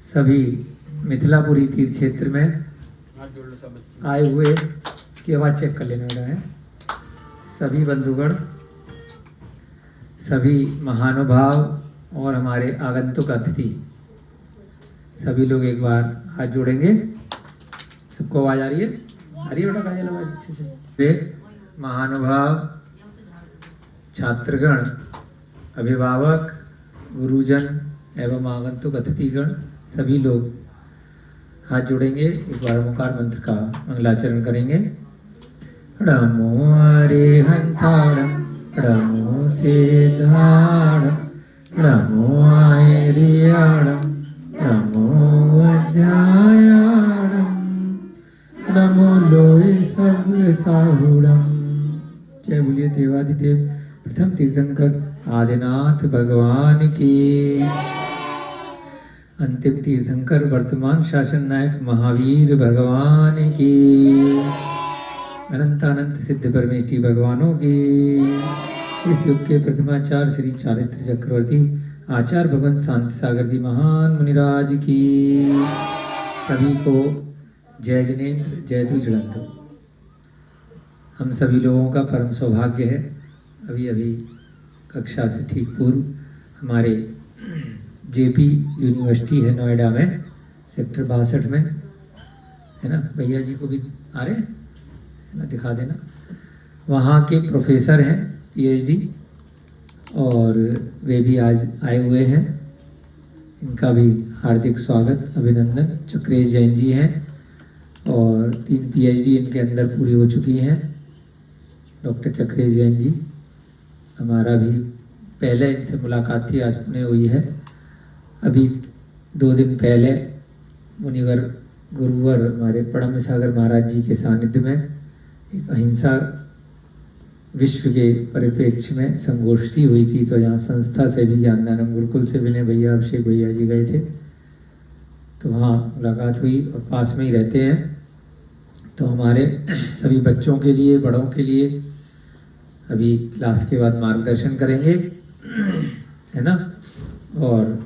सभी मिथिलापुरी तीर्थ क्षेत्र में आए हुए की आवाज़ चेक कर लेने वाला है सभी बंधुगण, सभी महानुभाव और हमारे आगंतुक अतिथि, सभी लोग एक बार हाथ जोड़ेंगे। सबको आवाज़ आ रही है? आ रही है बेटा? काजल आवाज़ अच्छे से। वे महानुभाव, छात्रगण, अभिभावक, गुरुजन एवं आगंतुक अतिथिगण सभी लोग हाथ जोड़ेंगे। एक बार ओंकार मंत्र का मंगलाचरण करेंगे। नमो अरिहंताणं, नमो सिद्धाणं, नमो आयर्याणं, नमो वज्रायाणं, नमो लोहे सब साहुणं। जय बोलिए देवादिदेव प्रथम तीर्थंकर आदिनाथ भगवान की। अंतिम तीर्थंकर वर्तमान शासन नायक महावीर भगवान की। अनंतानंत सिद्ध परमेष्ठी भगवानों की। इस युग के प्रथमाचार्य श्री चारित्र चक्रवर्ती आचार्य भगवंत शांति सागर जी महान मुनिराज की। सभी को जय जिनेन्द्र, जय तु जुड़ंतो। हम सभी लोगों का परम सौभाग्य है, अभी अभी कक्षा से ठीक पूर्व हमारे जेपी यूनिवर्सिटी है नोएडा में, सेक्टर 62 में, है ना? भैया जी को भी आ रहे हैं, है ना? दिखा देना। वहाँ के प्रोफेसर हैं पीएचडी, और वे भी आज आए हुए हैं। इनका भी हार्दिक स्वागत, अभिनंदन। चक्रेश जैन जी हैं और 3 पीएचडी इनके अंदर पूरी हो चुकी हैं। डॉक्टर चक्रेश जैन जी, हमारा भी पहले इनसे मुलाकात थी, आज पुणे हुई है। अभी 2 दिन पहले मुनिवर गुरुवर हमारे परम सागर महाराज जी के सानिध्य में एक अहिंसा विश्व के परिप्रेक्ष्य में संगोष्ठी हुई थी, तो यहाँ संस्था से भी, ज्ञानदानम गुरुकुल से विनय भैया, अभिषेक भैया जी गए थे, तो वहाँ मुलाकात हुई और पास में ही रहते हैं। तो हमारे सभी बच्चों के लिए, बड़ों के लिए अभी क्लास के बाद मार्गदर्शन करेंगे, है ना? और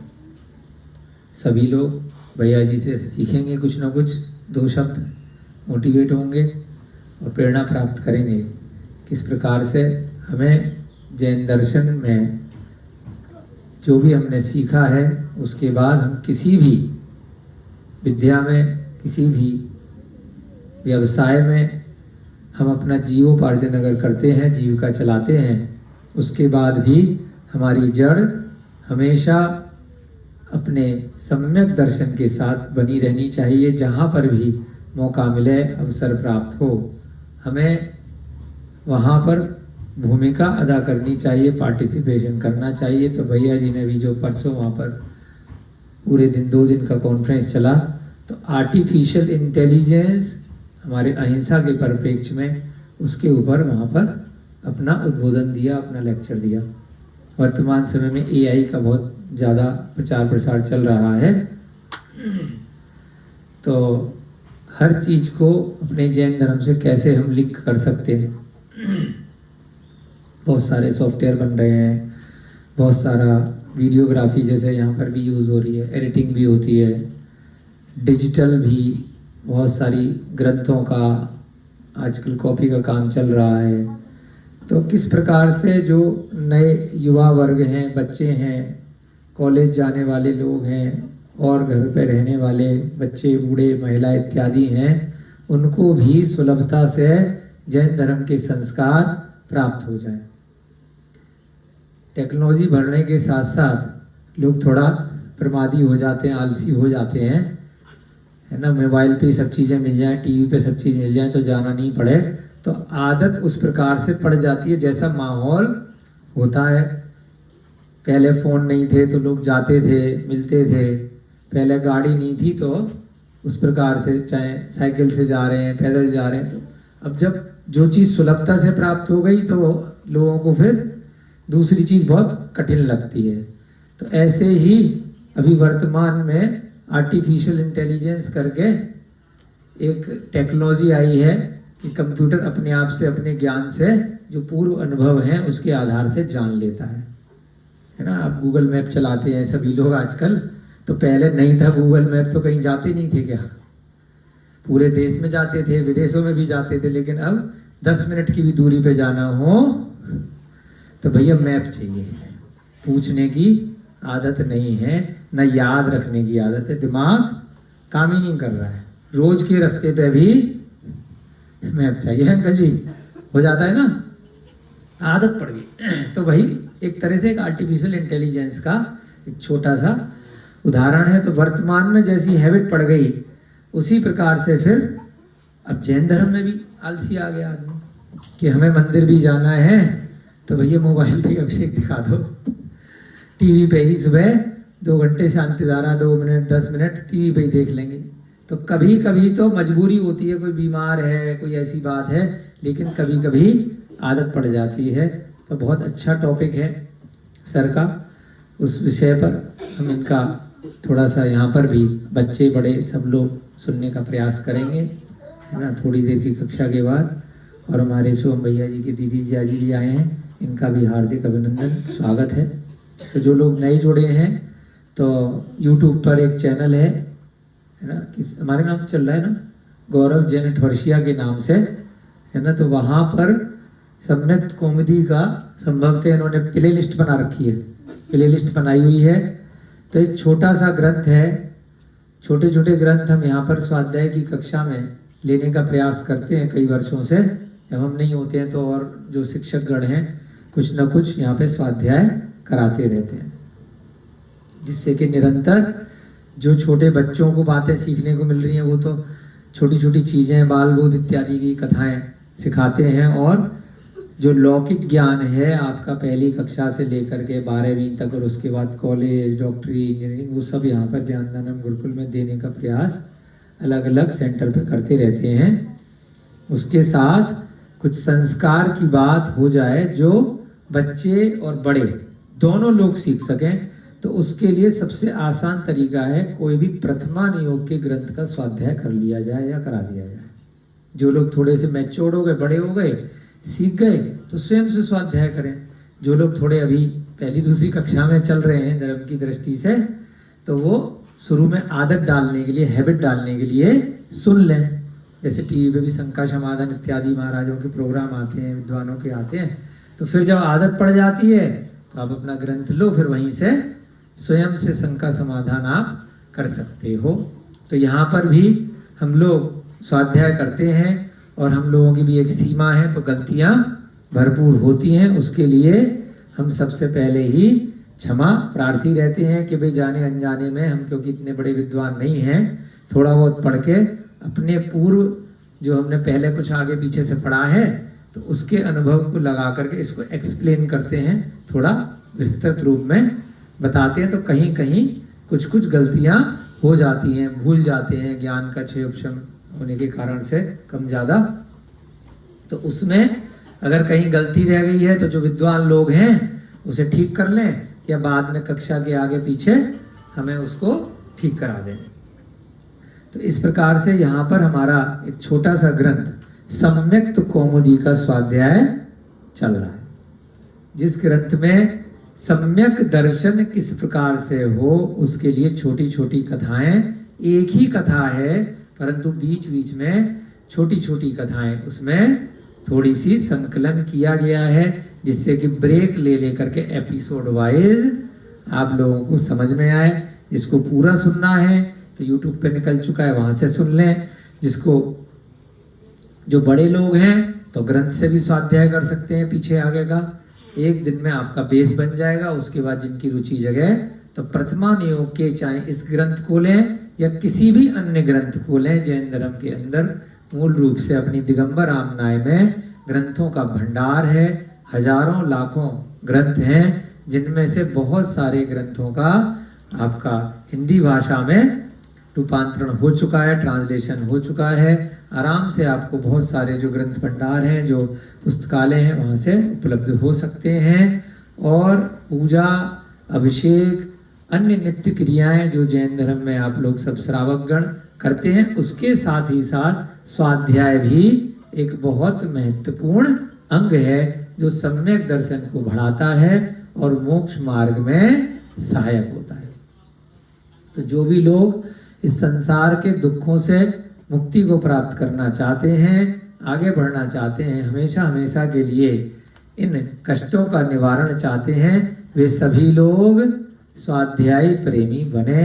सभी लोग भैया जी से सीखेंगे कुछ ना कुछ, 2 शब्द, मोटिवेट होंगे और प्रेरणा प्राप्त करेंगे किस प्रकार से हमें जैन दर्शन में जो भी हमने सीखा है उसके बाद हम किसी भी विद्या में, किसी भी व्यवसाय में हम अपना जीवोपार्जन अगर करते हैं, जीविका चलाते हैं, उसके बाद भी हमारी जड़ हमेशा अपने सम्यक दर्शन के साथ बनी रहनी चाहिए। जहाँ पर भी मौका मिले, अवसर प्राप्त हो, हमें वहाँ पर भूमिका अदा करनी चाहिए, पार्टिसिपेशन करना चाहिए। तो भैया जी ने भी जो परसों वहाँ पर पूरे दिन 2 दिन का कॉन्फ्रेंस चला, तो आर्टिफिशियल इंटेलिजेंस हमारे अहिंसा के परिप्रेक्ष्य में, उसके ऊपर वहाँ पर अपना उद्बोधन दिया, अपना लेक्चर दिया। वर्तमान समय में एआई का बहुत ज़्यादा प्रचार प्रसार चल रहा है, तो हर चीज़ को अपने जैन धर्म से कैसे हम लिंक कर सकते हैं। बहुत सारे सॉफ्टवेयर बन रहे हैं, बहुत सारा वीडियोग्राफी जैसे यहाँ पर भी यूज़ हो रही है, एडिटिंग भी होती है, डिजिटल भी बहुत सारी ग्रंथों का आजकल कॉपी का काम चल रहा है। तो किस प्रकार से जो नए युवा वर्ग हैं, बच्चे हैं, कॉलेज जाने वाले लोग हैं और घर पे रहने वाले बच्चे, बूढ़े, महिला इत्यादि हैं, उनको भी सुलभता से जैन धर्म के संस्कार प्राप्त हो जाए। टेक्नोलॉजी बढ़ने के साथ साथ लोग थोड़ा प्रमादी हो जाते हैं, आलसी हो जाते हैं, है ना? मोबाइल पे सब चीज़ें मिल जाएं, टीवी पे सब चीज़ मिल जाए तो जाना नहीं पड़े, तो आदत उस प्रकार से पड़ जाती है जैसा माहौल होता है। पहले फ़ोन नहीं थे तो लोग जाते थे, मिलते थे, पहले गाड़ी नहीं थी तो उस प्रकार से, चाहे साइकिल से जा रहे हैं, पैदल जा रहे हैं, तो अब जब जो चीज़ सुलभता से प्राप्त हो गई तो लोगों को फिर दूसरी चीज़ बहुत कठिन लगती है। तो ऐसे ही अभी वर्तमान में आर्टिफिशियल इंटेलिजेंस करके एक टेक्नोलॉजी आई है कि कंप्यूटर अपने आप से, अपने ज्ञान से, जो पूर्व अनुभव हैं उसके आधार से जान लेता है ना? आप गूगल मैप चलाते हैं सभी लोग आजकल, तो पहले नहीं था गूगल मैप तो कहीं जाते नहीं थे क्या, पूरे देश में जाते थे, विदेशों में भी जाते थे। लेकिन अब 10 मिनट की भी दूरी पे जाना हो तो भैया मैप चाहिए। पूछने की आदत नहीं है, न याद रखने की आदत है, दिमाग काम ही नहीं कर रहा है। रोज के रास्ते पे भी मैप चाहिए। अंकल जी हो जाता है ना, आदत पड़ गई। तो वही एक तरह से एक आर्टिफिशियल इंटेलिजेंस का एक छोटा सा उदाहरण है। तो वर्तमान में जैसी हैबिट पड़ गई उसी प्रकार से फिर अब जैन धर्म में भी आलसी आ गया आदमी कि हमें मंदिर भी जाना है तो भैया मोबाइल पे अभिषेक दिखा दो, टीवी पे ही सुबह 2 घंटे शांति धारा 2 मिनट 10 मिनट टीवी पे ही देख लेंगे। तो कभी कभी तो मजबूरी होती है, कोई बीमार है, कोई ऐसी बात है, लेकिन कभी कभी आदत पड़ जाती है। तो बहुत अच्छा टॉपिक है सर का, उस विषय पर हम इनका थोड़ा सा यहाँ पर भी बच्चे बड़े सब लोग सुनने का प्रयास करेंगे, है ना, थोड़ी देर की कक्षा के बाद। और हमारे सोम भैया जी के दीदी जी भी आए हैं, इनका भी हार्दिक अभिनंदन, स्वागत है। तो जो लोग नए जुड़े हैं तो YouTube पर एक चैनल है ना, किस हमारे नाम चल रहा है ना, गौरव जैन ठवर्षिया के नाम से, है ना। तो वहाँ पर सम्यक कौमुदी का संभवतः इन्होंने प्ले लिस्ट बना रखी है, प्ले लिस्ट बनाई हुई है। तो एक छोटा सा ग्रंथ है, छोटे छोटे ग्रंथ हम यहाँ पर स्वाध्याय की कक्षा में लेने का प्रयास करते हैं कई वर्षों से। जब हम नहीं होते हैं तो और जो शिक्षकगण हैं कुछ न कुछ यहाँ पे स्वाध्याय कराते रहते हैं, जिससे कि निरंतर जो छोटे बच्चों को बातें सीखने को मिल रही हैं वो तो छोटी छोटी चीज़ें, बाल बोध इत्यादि की कथाएं सिखाते हैं। और जो लौकिक ज्ञान है आपका पहली कक्षा से लेकर के 12वीं तक और उसके बाद कॉलेज, डॉक्टरी, इंजीनियरिंग, वो सब यहाँ पर ज्ञानदानम गुरुकुल में देने का प्रयास अलग अलग सेंटर पे करते रहते हैं। उसके साथ कुछ संस्कार की बात हो जाए जो बच्चे और बड़े दोनों लोग सीख सकें, तो उसके लिए सबसे आसान तरीका है कोई भी प्रथमा नियोग के ग्रंथ का स्वाध्याय कर लिया जाए या करा दिया जाए। जो लोग थोड़े से मैच्योर्ड हो गए, बड़े हो गए, सीख गए, तो स्वयं से स्वाध्याय करें। जो लोग थोड़े अभी पहली दूसरी कक्षा में चल रहे हैं धर्म की दृष्टि से, तो वो शुरू में आदत डालने के लिए, हैबिट डालने के लिए सुन लें। जैसे टीवी पे भी शंका समाधान इत्यादि महाराजों के प्रोग्राम आते हैं, विद्वानों के आते हैं, तो फिर जब आदत पड़ जाती है तो आप अपना ग्रंथ लो, फिर वहीं से स्वयं से शंका समाधान आप कर सकते हो। तो यहाँ पर भी हम लोग स्वाध्याय करते हैं और हम लोगों की भी एक सीमा है, तो गलतियाँ भरपूर होती हैं। उसके लिए हम सबसे पहले ही क्षमा प्रार्थी रहते हैं कि भाई जाने अनजाने में हम, क्योंकि इतने बड़े विद्वान नहीं हैं, थोड़ा बहुत पढ़ के अपने पूर्व जो हमने पहले कुछ आगे पीछे से पढ़ा है तो उसके अनुभव को लगा करके इसको एक्सप्लेन करते हैं, थोड़ा विस्तृत रूप में बताते हैं। तो कहीं कहीं कुछ कुछ गलतियां हो जाती हैं, भूल जाते हैं, ज्ञान का क्षय उपशम होने के कारण से कम ज़्यादा। तो उसमें अगर कहीं गलती रह गई है तो जो विद्वान लोग हैं उसे ठीक कर लें, या बाद में कक्षा के आगे पीछे हमें उसको ठीक करा दें। तो इस प्रकार से यहाँ पर हमारा एक छोटा सा ग्रंथ सम्यक कौमुदी का स्वाध्याय चल रहा है, जिस ग्रंथ में सम्यक दर्शन किस प्रकार से हो उसके लिए छोटी छोटी कथाएं, एक ही कथा है परंतु बीच बीच में छोटी छोटी कथाएं, उसमें थोड़ी सी संकलन किया गया है, जिससे कि ब्रेक ले लेकर के एपिसोड वाइज आप लोगों को समझ में आए। जिसको पूरा सुनना है तो YouTube पे निकल चुका है, वहां से सुन लें। जिसको जो बड़े लोग हैं तो ग्रंथ से भी स्वाध्याय कर सकते हैं, पीछे आगे का एक दिन में आपका बेस बन जाएगा। उसके बाद जिनकी रुचि जगह तो प्रथमा नियोग के चाहे इस ग्रंथ को लें या किसी भी अन्य ग्रंथ को लें, जैन धर्म के अंदर मूल रूप से अपनी दिगंबर रामनाय में ग्रंथों का भंडार है। हजारों लाखों ग्रंथ हैं, जिनमें से बहुत सारे ग्रंथों का आपका हिंदी भाषा में रूपांतरण हो चुका है, ट्रांसलेशन हो चुका है। आराम से आपको बहुत सारे जो ग्रंथ भंडार हैं, जो पुस्तकालय हैं, वहाँ से उपलब्ध हो सकते हैं। और पूजा, अभिषेक, अन्य नित्य क्रियाएं जो जैन धर्म में आप लोग सब श्रावकगण करते हैं, उसके साथ ही साथ स्वाध्याय भी एक बहुत महत्वपूर्ण अंग है जो सम्यक दर्शन को बढ़ाता है और मोक्ष मार्ग में सहायक होता है। तो जो भी लोग इस संसार के दुखों से मुक्ति को प्राप्त करना चाहते हैं, आगे बढ़ना चाहते हैं, हमेशा हमेशा के लिए इन कष्टों का निवारण चाहते हैं, वे सभी लोग स्वाध्यायी प्रेमी बने।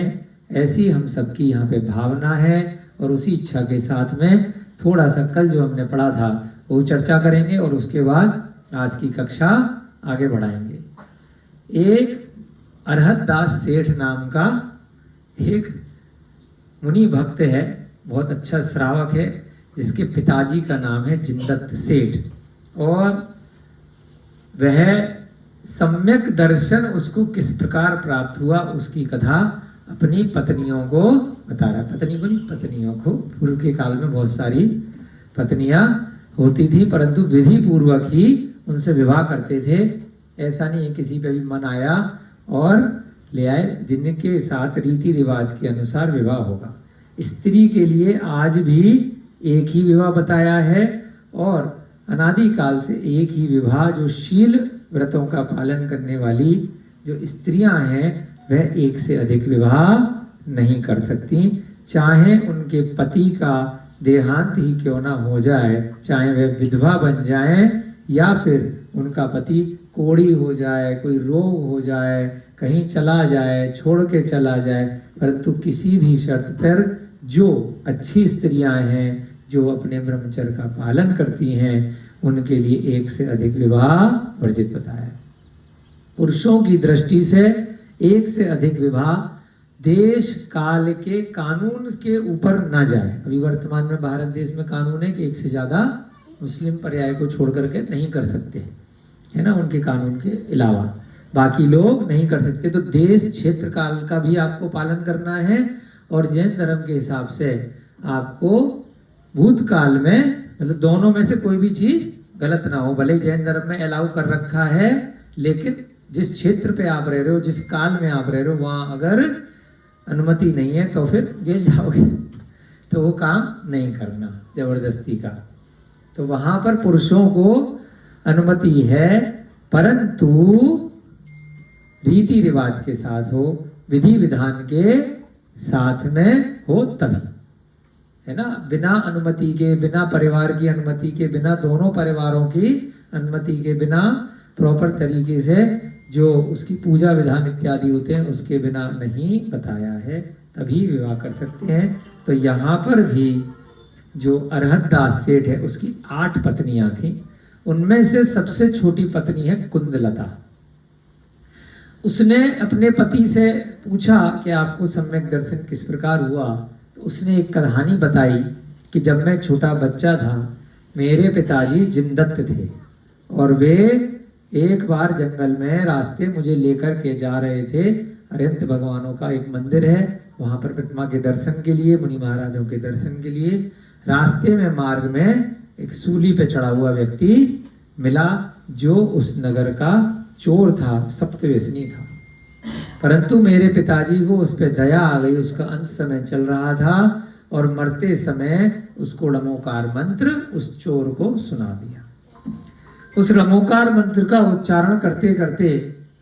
ऐसी हम सबकी यहाँ पे भावना है। और उसी इच्छा के साथ में थोड़ा सा कल जो हमने पढ़ा था वो चर्चा करेंगे और उसके बाद आज की कक्षा आगे बढ़ाएंगे। एक अरहत दास सेठ नाम का एक मुनि भक्त है, बहुत अच्छा श्रावक है, जिसके पिताजी का नाम है जिनदत्त सेठ। और वह सम्यक दर्शन उसको किस प्रकार प्राप्त हुआ उसकी कथा अपनी पत्नियों को बता रहा है। पत्नी को नहीं, पत्नियों को। पूर्व के काल में बहुत सारी पत्नियां होती थी, परंतु विधि पूर्वक ही उनसे विवाह करते थे। ऐसा नहीं है किसी पे भी मन आया और ले आए, जिनके साथ रीति रिवाज के अनुसार विवाह होगा। स्त्री के लिए आज भी एक ही विवाह बताया है और अनादि काल से एक ही विवाह, जो शील व्रतों का पालन करने वाली जो स्त्रियां हैं वह एक से अधिक विवाह नहीं कर सकती, चाहे उनके पति का देहांत ही क्यों ना हो जाए, चाहे वह विधवा बन जाए या फिर उनका पति कोढ़ी हो जाए, कोई रोग हो जाए, कहीं चला जाए, छोड़ के चला जाए, परंतु किसी भी शर्त पर जो अच्छी स्त्रियां हैं, जो अपने ब्रह्मचर्य का पालन करती हैं, उनके लिए एक से अधिक विवाह वर्जित बताया। पुरुषों की दृष्टि से एक से अधिक विवाह देश काल के कानून के ऊपर ना जाए। अभी वर्तमान में भारत देश में कानून है कि एक से ज्यादा मुस्लिम पर्याय को छोड़ करके नहीं कर सकते, है ना, उनके कानून के अलावा बाकी लोग नहीं कर सकते। तो देश क्षेत्र काल का भी आपको पालन करना है और जैन धर्म के हिसाब से आपको भूतकाल में, मतलब दोनों में से कोई भी चीज गलत ना हो। भले जैन धर्म में अलाउ कर रखा है, लेकिन जिस क्षेत्र पे आप रह रहे हो, जिस काल में आप रह रहे हो, वहां अगर अनुमति नहीं है तो फिर जेल जाओगे, तो वो काम नहीं करना जबरदस्ती का। तो वहां पर पुरुषों को अनुमति है, परंतु रीति रिवाज के साथ हो, विधि विधान के साथ में हो तभी, है ना। बिना अनुमति के, बिना परिवार की अनुमति के, बिना दोनों परिवारों की अनुमति के, बिना प्रॉपर तरीके से जो उसकी पूजा विधान इत्यादि होते हैं उसके बिना नहीं बताया है, तभी विवाह कर सकते हैं। तो यहाँ पर भी जो अरहत दास सेठ है उसकी 8 पत्नियां थी, उनमें से सबसे छोटी पत्नी है कुंदलता। उसने अपने पति से पूछा कि आपको सम्यक दर्शन किस प्रकार हुआ, तो उसने एक कहानी बताई कि जब मैं छोटा बच्चा था, मेरे पिताजी जिनदत्त थे और वे एक बार जंगल में रास्ते मुझे लेकर के जा रहे थे। अरिहंत भगवानों का एक मंदिर है, वहां पर प्रतिमा के दर्शन के लिए, मुनि महाराजों के दर्शन के लिए रास्ते में मार्ग में एक सूली पे चढ़ा हुआ व्यक्ति मिला, जो उस नगर का चोर था, सप्तव्यसनी था। परंतु मेरे पिताजी को उस पे दया आ गई, उसका अंत समय चल रहा था और मरते समय उसको रमोकार मंत्र उस चोर को सुना दिया। उस रमोकार मंत्र का उच्चारण करते करते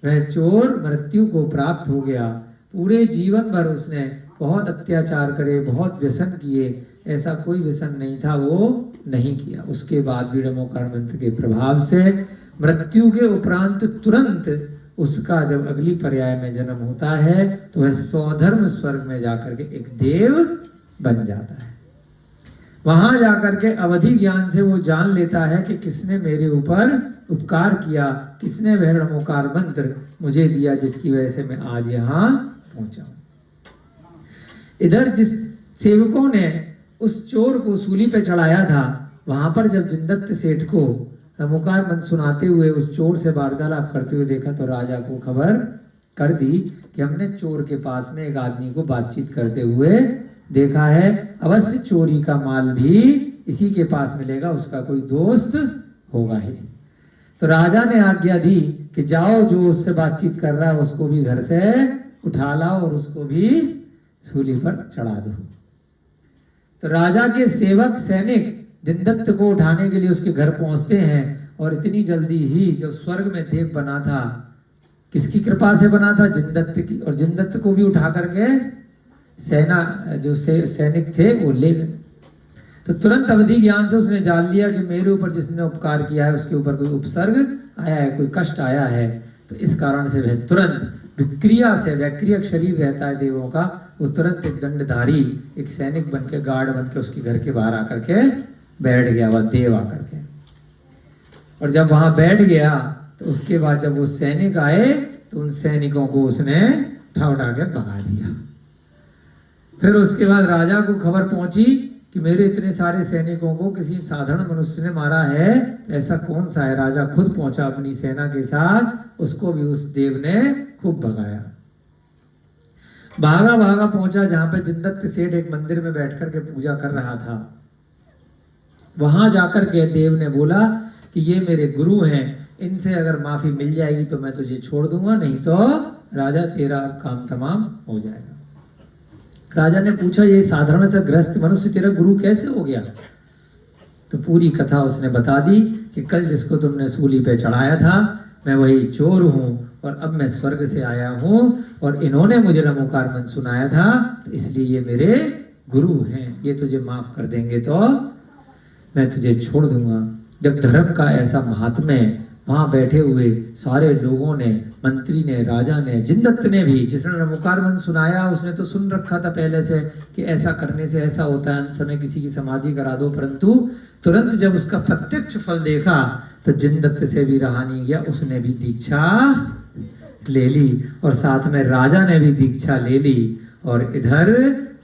वह चोर मृत्यु को प्राप्त हो गया। पूरे जीवन भर उसने बहुत अत्याचार करे, बहुत व्यसन किए, ऐसा कोई व्यसन नहीं था वो नहीं किया। उसके बाद भी रमोकार मंत्र के प्रभाव से मृत्यु के उपरांत तुरंत उसका जब अगली पर्याय में जन्म होता है तो वह स्वधर्म स्वर्ग में जाकर के एक देव बन जाता है। वहां जाकर के अवधि ज्ञान से वो जान लेता है कि किसने मेरे ऊपर उपकार किया, किसने वह रमोकार मंत्र मुझे दिया जिसकी वजह से मैं आज यहाँ पहुंचा हूं। इधर जिस सेवकों ने उस चोर को सूली पे चढ़ाया था, वहां पर जब जिनदत्त सेठ को रमोकार मंत्र सुनाते हुए उस चोर से वार्तालाप करते हुए देखा तो राजा को खबर कर दी कि हमने चोर के पास में एक आदमी को बातचीत करते हुए देखा है, अवश्य चोरी का माल भी इसी के पास मिलेगा, उसका कोई दोस्त होगा ही। तो राजा ने आज्ञा दी कि जाओ, जो उससे बातचीत कर रहा है उसको भी घर से उठा लाओ और उसको भी सूली पर चढ़ा दो। तो राजा के सेवक सैनिक जिनदत्त को उठाने के लिए उसके घर पहुंचते हैं और इतनी जल्दी ही जो स्वर्ग में देव बना था, किसकी कृपा से बना था? जिनदत्त की। और जिनदत्त को भी उठा करके सेना जो सैनिक थे वो ले गए। तो तुरंत अवधि ज्ञान से उसने जान लिया कि मेरे ऊपर जिसने उपकार किया है उसके ऊपर कोई उपसर्ग आया है, कोई कष्ट आया है। तो इस कारण से वह तुरंत विक्रिया से, वैक्रियक शरीर रहता है देवों का, वो तुरंत एक दंडधारी, एक सैनिक बन के, गार्ड बन के उसके घर के बाहर आकर के बैठ गया, वह देव आकर के। और जब वहां बैठ गया तो उसके बाद जब वो सैनिक आए तो उन सैनिकों को उसने उठा के भगा दिया। फिर उसके बाद राजा को खबर पहुंची कि मेरे इतने सारे सैनिकों को किसी साधारण मनुष्य ने मारा है, तो ऐसा कौन सा है। राजा खुद पहुंचा अपनी सेना के साथ, उसको भी उस देव ने खूब भगाया। भागा भागा पहुंचा जहां पे जिनदत्त सेठ एक मंदिर में बैठकर के पूजा कर रहा था। वहां जाकर के देव ने बोला कि ये मेरे गुरु हैं, इनसे अगर माफी मिल जाएगी तो मैं तुझे छोड़ दूंगा, नहीं तो राजा तेरा काम तमाम हो जाएगा। राजा ने पूछा ये साधारण सा ग्रस्त मनुष्य तेरा गुरु कैसे हो गया। तो पूरी कथा उसने बता दी कि कल जिसको तुमने सूली पे चढ़ाया था मैं वही चोर हूँ, और अब मैं स्वर्ग से आया हूँ और इन्होंने मुझे नमोकार मंत्र सुनाया था, तो इसलिए ये मेरे गुरु हैं, ये तुझे माफ कर देंगे तो मैं तुझे छोड़ दूंगा। जब धर्म का ऐसा महात्म्य वहां बैठे हुए सारे लोगों ने, मंत्री ने, राजा ने, जिनदत्त ने भी, जिसने नमोकार मंत्र सुनाया उसने तो सुन रखा था पहले से कि ऐसा करने से ऐसा होता है, अंत समय किसी की समाधि करा दो, परंतु तुरंत जब उसका प्रत्यक्ष फल देखा तो जिनदत्त से भी रहा नहीं गया, उसने भी दीक्षा ले ली और साथ में राजा ने भी दीक्षा ले ली। और इधर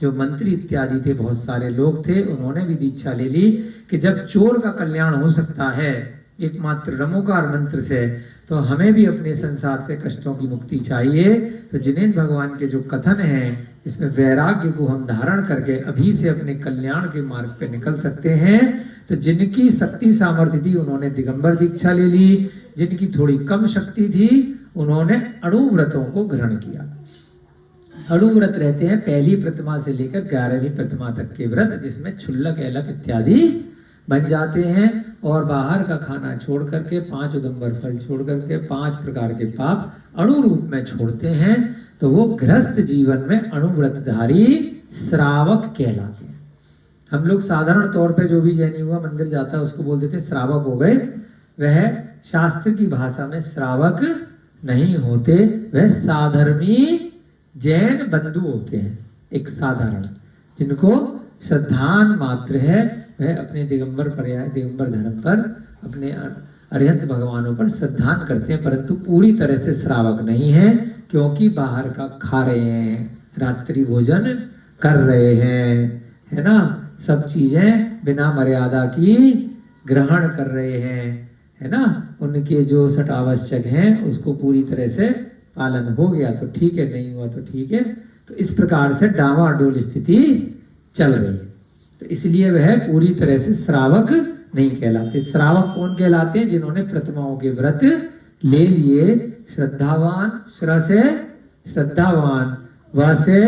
जो मंत्री इत्यादि थे, बहुत सारे लोग थे, उन्होंने भी दीक्षा ले ली कि जब चोर का कल्याण हो सकता है एकमात्र नमोकार मंत्र से, तो हमें भी अपने संसार से कष्टों की मुक्ति चाहिए। तो जिनेंद्र भगवान के जो कथन है इसमें वैराग्य को हम धारण करके अभी से अपने कल्याण के मार्ग पे निकल सकते हैं। तो जिनकी शक्ति सामर्थ्य थी उन्होंने दिगंबर दीक्षा ले ली, जिनकी थोड़ी कम शक्ति थी उन्होंने अणु व्रतों को ग्रहण किया। अणु व्रत रहते हैं पहली प्रतिमा से लेकर 11वीं प्रतिमा तक के व्रत, जिसमें छुल्लक एलक इत्यादि बन जाते हैं, और बाहर का खाना छोड़ करके, 5 उदंबर फल छोड़ करके 5 प्रकार के पाप अणु रूप में छोड़ते हैं, तो वो गृहस्थ जीवन में अणुव्रतधारी श्रावक कहलाते हैं। हम लोग साधारण तौर पे जो भी जैनी हुआ मंदिर जाता है उसको बोल देते श्रावक हो गए, वह शास्त्र की भाषा में श्रावक नहीं होते, वह साधर्मी जैन बंधु होते हैं। एक साधारण जिनको श्रद्धान मात्र है, वह अपने दिगंबर पर्याय दिगंबर धर्म पर, अपने अरिहंत भगवानों पर श्रद्धान करते हैं, परंतु पूरी तरह से श्रावक नहीं है, क्योंकि बाहर का खा रहे हैं, रात्रि भोजन कर रहे हैं, है ना, सब चीजें बिना मर्यादा की ग्रहण कर रहे हैं, है ना, उनके जो सट आवश्यक हैं उसको पूरी तरह से पालन हो गया तो ठीक है, नहीं हुआ तो ठीक है। तो इस प्रकार से डावाडोल स्थिति चल रही है, तो इसलिए वह पूरी तरह से श्रावक नहीं कहलाते। श्रावक कौन कहलाते हैं? जिन्होंने प्रतिमाओं के व्रत ले लिए, श्रद्धावान, श्र से श्रद्धावान, व से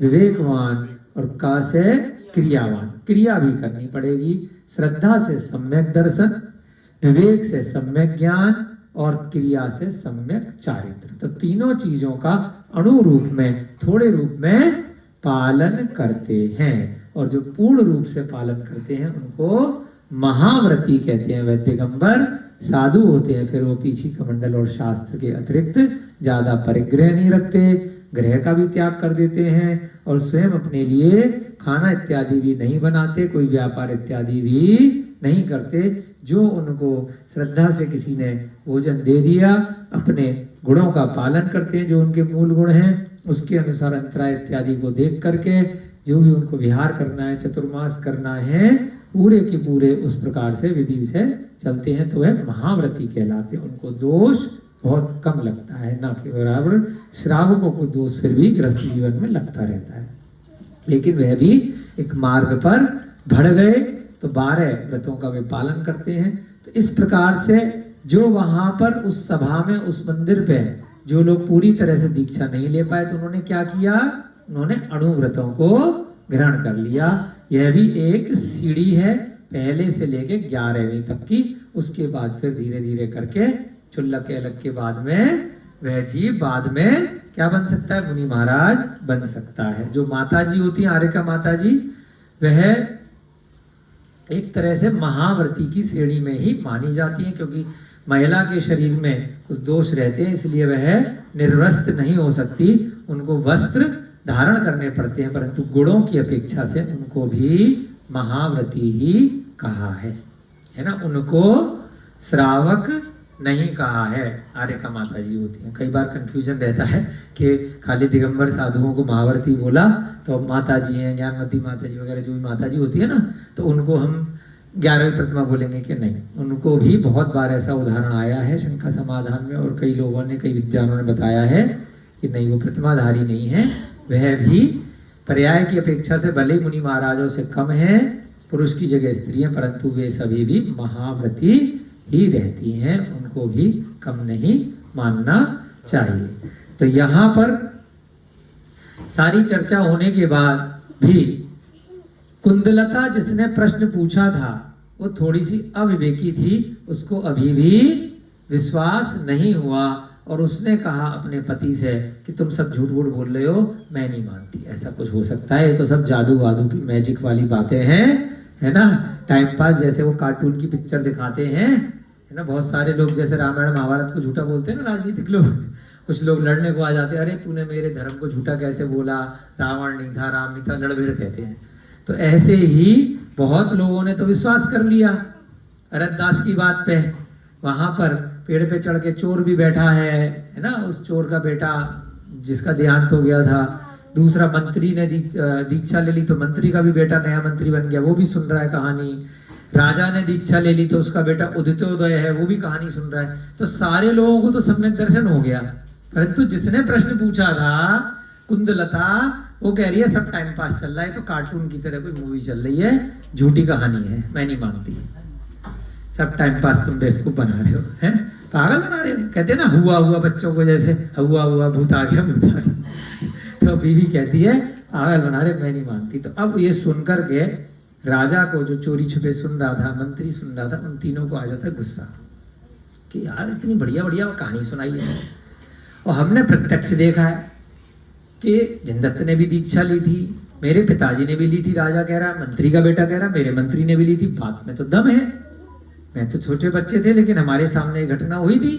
विवेकवान और का से क्रियावान। क्रिया भी करनी पड़ेगी। श्रद्धा से सम्यक दर्शन, विवेक से सम्यक ज्ञान और क्रिया से सम्यक चारित्र। तो तीनों चीजों का अणु रूप में, थोड़े रूप में पालन करते हैं, और जो पूर्ण रूप से पालन करते हैं उनको महाव्रती कहते हैं। वह दिगंबर साधु होते हैं, फिर वो पीछी कमंडल और शास्त्र के अतिरिक्त ज्यादा परिग्रह नहीं रखते, ग्रह का भी त्याग कर देते हैं, और स्वयं अपने लिए खाना इत्यादि भी नहीं बनाते, कोई व्यापार इत्यादि भी नहीं करते। जो उनको श्रद्धा से किसी ने भोजन दे दिया, अपने गुणों का पालन करते हैं, जो उनके मूल गुण हैं उसके अनुसार अंतराय इत्यादि को देख करके जो भी उनको विहार करना है, चतुर्मास करना है, पूरे के पूरे उस प्रकार से विधि से चलते हैं, तो वह महाव्रती कहलाते हैं। उनको दोष बहुत कम लगता है, ना कि बराबर श्रावकों को दोष फिर भी गृहस्थ जीवन में लगता रहता है, लेकिन वह भी एक मार्ग पर बढ़ गए तो 12 व्रतों का वे पालन करते हैं। तो इस प्रकार से जो वहां पर उस सभा में, उस मंदिर पे जो लोग पूरी तरह से दीक्षा नहीं ले पाए, तो उन्होंने क्या किया? उन्होंने अणु व्रतों को ग्रहण कर लिया। यह भी एक सीढ़ी है, पहले से लेके 11वीं तक की। उसके बाद फिर धीरे धीरे करके चुल्लक एलक के बाद में वह जीव बाद में क्या बन सकता है? मुनि महाराज बन सकता है। जो माता जी होती है आर्यका माता जी, वह एक तरह से महाव्रती की श्रेणी में ही मानी जाती है, क्योंकि महिला के शरीर में कुछ दोष रहते हैं, इसलिए वह निर्वस्त्र नहीं हो सकती, उनको वस्त्र धारण करने पड़ते हैं, परंतु गुणों की अपेक्षा से उनको भी महाव्रती ही कहा है ना। उनको श्रावक नहीं कहा है। आर्यका माता जी होती हैं। कई बार कंफ्यूजन रहता है कि खाली दिगंबर साधुओं को महाव्रती बोला तो माता जी हैं, ज्ञानवती माता जी वगैरह जो भी माता जी होती है ना, तो उनको हम 11वीं प्रतिमा बोलेंगे कि नहीं। उनको भी बहुत बार ऐसा उदाहरण आया है शंका समाधान में, और कई लोगों ने, कई विद्वानों ने बताया है कि नहीं, वो प्रतिमाधारी नहीं है, वह भी पर्याय की अपेक्षा से भले मुनि महाराजों से कम है, पुरुष की जगह स्त्री है, परंतु वे सभी भी महाव्रती ही रहती हैं, उनको भी कम नहीं मानना चाहिए। तो यहाँ पर सारी चर्चा होने के बाद भी कुंदलता जिसने प्रश्न पूछा था वो थोड़ी सी अविवेकी थी, उसको अभी भी विश्वास नहीं हुआ, और उसने कहा अपने पति से कि तुम सब झूठ मूठ बोल रहे हो, मैं नहीं मानती, ऐसा कुछ हो सकता है, ये तो सब जादू वादू की मैजिक वाली बातें हैं, है ना, टाइम पास, जैसे वो कार्टून की पिक्चर दिखाते हैं, है ना। बहुत सारे लोग जैसे रामायण महाभारत को झूठा बोलते हैं ना, राजनीतिक लोग, कुछ लोग लड़ने को आ जाते हैं, अरे तूने मेरे धर्म को झूठा कैसे बोला, रावण नहीं था, राम नहीं था, लड़ भिड़ कहते हैं। तो ऐसे ही बहुत लोगों ने तो विश्वास कर लिया अरदास की बात पे। वहां पर पेड़ पे चढ़ के चोर भी बैठा है ना, उस चोर का बेटा जिसका देहांत हो गया था, दूसरा मंत्री ने दीक्षा ले ली तो मंत्री का भी बेटा नया मंत्री बन गया, वो भी सुन रहा है कहानी। राजा ने दीक्षा ले ली तो उसका बेटा उदितोदय है, वो भी कहानी सुन रहा है। तो सारे लोगों को तो सम्यक दर्शन हो गया, परंतु जिसने प्रश्न पूछा था कुंदलता, वो कह रही है सब टाइम पास चल रहा है, तो कार्टून की तरह कोई मूवी चल रही है, झूठी कहानी है, मैं नहीं मानती, सब टाइम पास तुम बेवकूफ बना रहे हो, हैं, पागल बना रहे हो। कहते हैं ना हुआ हुआ बच्चों को, जैसे हुआ हुआ भूत आ गया भूत आ गया। तो बीवी कहती है पागल बना रहे, मैं नहीं मानती। तो अब ये सुनकर के राजा को, जो चोरी छुपे सुन रहा था, मंत्री सुन रहा था, उन तीनों को आ जाता है गुस्सा कि यार इतनी बढ़िया बढ़िया कहानी सुनाई है, और हमने प्रत्यक्ष देखा है कि जिनदत्त ने भी दीक्षा ली थी, मेरे पिताजी ने भी ली थी, राजा कह रहा, मंत्री का बेटा कह रहा मेरे मंत्री ने भी ली थी, बात में तो दम है, मैं तो छोटे बच्चे थे लेकिन हमारे सामने ये घटना हुई थी,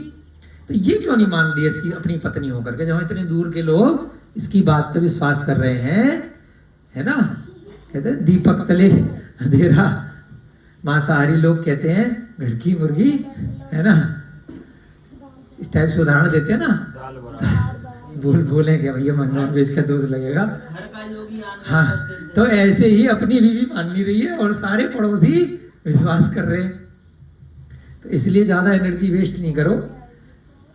तो ये क्यों नहीं मान रही है इसकी अपनी पत्नी होकर के, जहां इतने दूर के लोग इसकी बात पे विश्वास कर रहे हैं, है ना। कहते हैं दीपक तले अंधेरा, मांसाहारी लोग कहते हैं घर की मुर्गी, है ना, इस टाइप से उदाहरण देते हैं ना। बोले क्या भैया नॉन वेज का दोष लगेगा, हाँ। तो ऐसे ही अपनी बीवी मान नहीं रही है और सारे पड़ोसी विश्वास कर रहे हैं। तो इसलिए ज्यादा एनर्जी वेस्ट नहीं करो।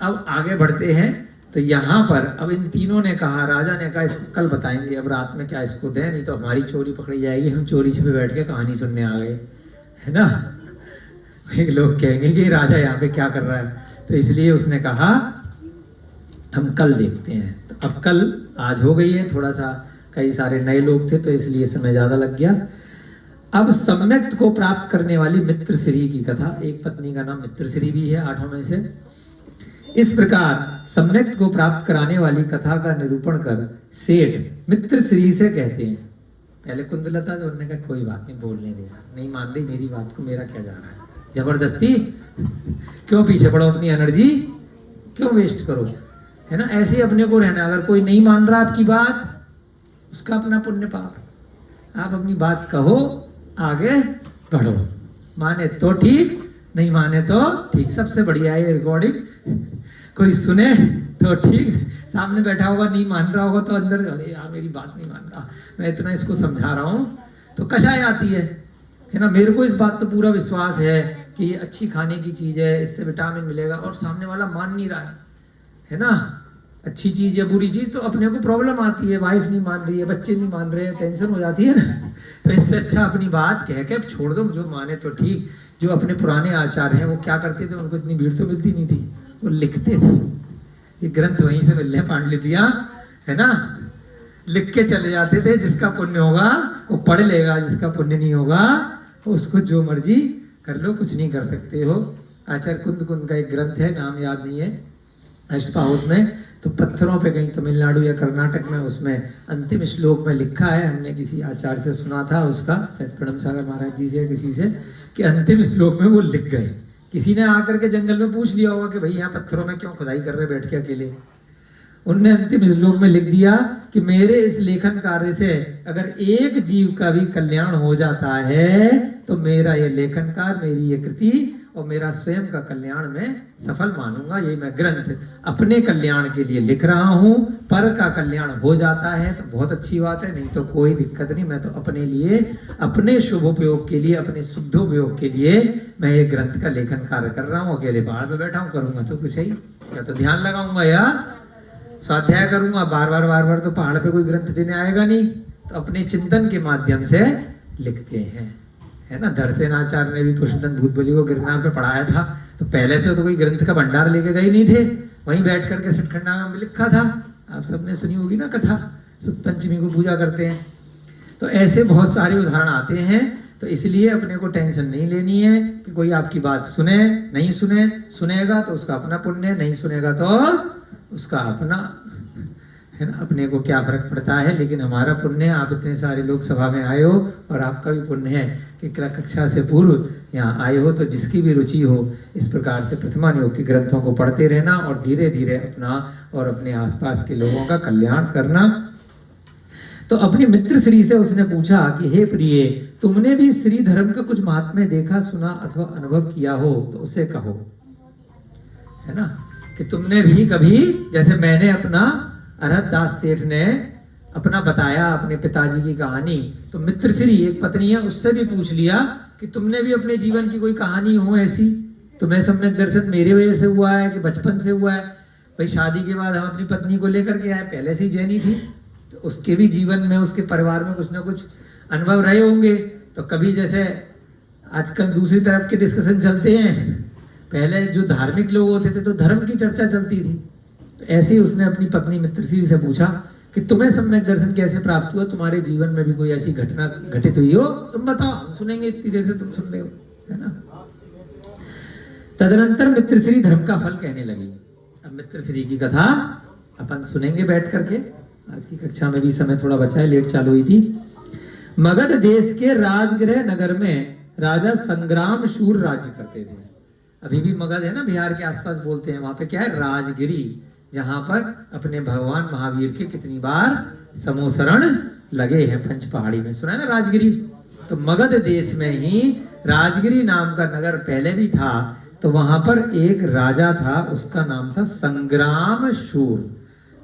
अब आगे बढ़ते हैं। तो यहाँ पर अब इन तीनों ने कहा, राजा ने कहा इसको कल बताएंगे, अब रात में क्या इसको दें, नहीं तो हमारी चोरी पकड़ी जाएगी, हम चोरी छिपे बैठ के कहानी सुनने आ गए, है ना। एक लोग कहेंगे कि राजा यहाँ पे क्या कर रहा है, तो इसलिए उसने कहा हम कल देखते हैं। तो अब कल आज हो गई है, थोड़ा सा कई सारे नए लोग थे तो इसलिए समय ज्यादा लग गया। अब सम्यक्त को प्राप्त करने वाली मित्रश्री की कथा, एक पत्नी का नाम मित्रश्री भी है 8 में से। इस प्रकार सम्यक्त को प्राप्त कराने वाली कथा का निरूपण कर सेठ मित्रश्री से कहते हैं, पहले कुंदलता जो उन्होंने कहा कोई बात नहीं, बोलने देना, नहीं मान रही मेरी बात को, मेरा क्या जा रहा है, जबरदस्ती क्यों पीछे पड़ो, अपनी एनर्जी क्यों वेस्ट करो, है ना। ऐसे ही अपने को रहना, अगर कोई नहीं मान रहा आपकी बात, उसका अपना पुण्य पाप, आप अपनी बात कहो, आगे बढ़ो, माने तो ठीक, नहीं माने तो ठीक। सबसे बढ़िया है रिकॉर्डिंग, कोई सुने तो ठीक, सामने बैठा होगा नहीं मान रहा होगा तो अंदर अरे यार मेरी बात नहीं मान रहा, मैं इतना इसको समझा रहा हूँ, तो कषाय आती है ना। मेरे को इस बात पे पूरा विश्वास है कि ये अच्छी खाने की चीज है, इससे विटामिन मिलेगा, और सामने वाला मान नहीं रहा है ना। अच्छी चीज या बुरी चीज, तो अपने को प्रॉब्लम आती है, वाइफ नहीं मान रही है, बच्चे नहीं मान रहे हैं, टेंशन हो जाती है ना। तो इससे अच्छा अपनी बात कह के छोड़ दो, जो माने तो ठीक। जो अपने पुराने आचार्य हैं वो क्या करते थे, उनको इतनी भीड़ तो मिलती नहीं थी, वो लिखते थे, ये ग्रंथ वहीं से मिल रहे पांडुलिपियां, है ना, लिख के चले जाते थे, जिसका पुण्य होगा वो पढ़ लेगा, जिसका पुण्य नहीं होगा उसको जो मर्जी कर लो, कुछ नहीं कर सकते हो। आचार्य कुंद का एक ग्रंथ है, नाम याद नहीं है, अष्टपाहुत में, तो पत्थरों पे कहीं तमिलनाडु या कर्नाटक में उसमें अंतिम श्लोक में लिखा है, हमने किसी आचार्य से सुना था उसका, शायद प्रणम सागर महाराज जी से या किसी से, कि अंतिम श्लोक में वो लिख गए। किसी ने आकर के जंगल में पूछ लिया होगा कि भाई यहाँ पत्थरों में क्यों खुदाई कर रहे बैठ के अकेले, उनने अंतिम श्लोक में लिख दिया कि मेरे इस लेखन कार्य से अगर एक जीव का भी कल्याण हो जाता है तो मेरा ये लेखन कार्य, मेरी ये कृति और मेरा स्वयं का कल्याण मैं सफल मानूंगा। ये मैं ग्रंथ अपने कल्याण के लिए लिख रहा हूँ, पर का कल्याण हो जाता है तो बहुत अच्छी बात है, नहीं तो कोई दिक्कत नहीं। मैं तो अपने लिए, अपने शुभ उपयोग के लिए, अपने शुद्धोपयोग के लिए मैं ये ग्रंथ का लेखन कार्य कर रहा हूँ। अकेले पहाड़ पे बैठा हूँ, करूंगा तो कुछ है ही, या तो ध्यान लगाऊंगा या स्वाध्याय करूंगा। बार बार तो पहाड़ पे कोई ग्रंथ देने आएगा नहीं, तो अपने चिंतन के माध्यम से लिखते हैं, है ना। धरसेनाचार्य ने भी पुष्पदंत भूतबली को गिरनार पे पढ़ाया था, तो पहले से तो कोई ग्रंथ का भंडार लेके गए नहीं थे, वहीं बैठ करके सटखंडा में लिखा था। आप सबने सुनी होगी ना कथा, सुद पंचमी को पूजा करते हैं। तो ऐसे बहुत सारे उदाहरण आते हैं। तो इसलिए अपने को टेंशन नहीं लेनी है कि कोई आपकी बात सुने नहीं सुने, सुनेगा तो उसका अपना पुण्य, नहीं सुनेगा तो उसका अपना, है ना। अपने को क्या फर्क पड़ता है, लेकिन हमारा पुण्य, आप इतने सारे लोग सभा में आए हो और आपका भी पुण्य है कि कक्षा से पूर्व यहाँ आए हो। तो जिसकी भी रुचि हो इस प्रकार से प्रतिमान योग के ग्रंथों को पढ़ते रहना और धीरे धीरे अपना और अपने आसपास के लोगों का कल्याण करना। तो अपने मित्र श्री से उसने पूछा कि हे प्रिय, तुमने भी श्री धर्म का कुछ महात्म्य देखा, सुना अथवा अनुभव किया हो तो उसे कहो, है ना। कि तुमने भी कभी, जैसे मैंने अपना अरहत दास सेठ ने अपना बताया अपने पिताजी की कहानी, तो मित्र श्री एक पत्नी है उससे भी पूछ लिया कि तुमने भी अपने जीवन की कोई कहानी हो ऐसी, तुम्हें सम्यक दर्शन मेरे वजह से हुआ है कि बचपन से हुआ है। भाई शादी के बाद हम अपनी पत्नी को लेकर के आए, पहले से ही जैनी थी, तो उसके भी जीवन में, उसके परिवार में कुछ ना कुछ अनुभव रहे होंगे। तो कभी जैसे आजकल दूसरी तरफ के डिस्कशन चलते हैं, पहले जो धार्मिक लोग होते थे तो धर्म की चर्चा चलती थी। तो ऐसे ही उसने अपनी पत्नी मित्रश्री से पूछा कि तुम्हें सम्यक दर्शन कैसे प्राप्त हुआ, तुम्हारे जीवन में भी कोई ऐसी घटना घटित हुई हो, तुम बताओ, हम सुनेंगे, इतनी देर से तुम सुन रहे हो, है ना। तदनंतर मित्रश्री धर्म का फल कहने लगी। अब मित्रश्री की कथा अपन सुनेंगे बैठ करके। आज की कक्षा में भी समय थोड़ा बचा है, लेट चालू हुई थी। मगध देश के राजगृह नगर में राजा संग्राम शूर राज्य करते थे। अभी भी मगध है ना, बिहार के आसपास बोलते हैं, वहां पे क्या है, राजगिरी, जहां पर अपने भगवान महावीर के कितनी बार समोसरण लगे हैं पंच पहाड़ी में, सुना है ना राजगिरी। तो मगध देश में ही राजगिरी नाम का नगर पहले भी था। तो वहां पर एक राजा था, उसका नाम था संग्राम शूर।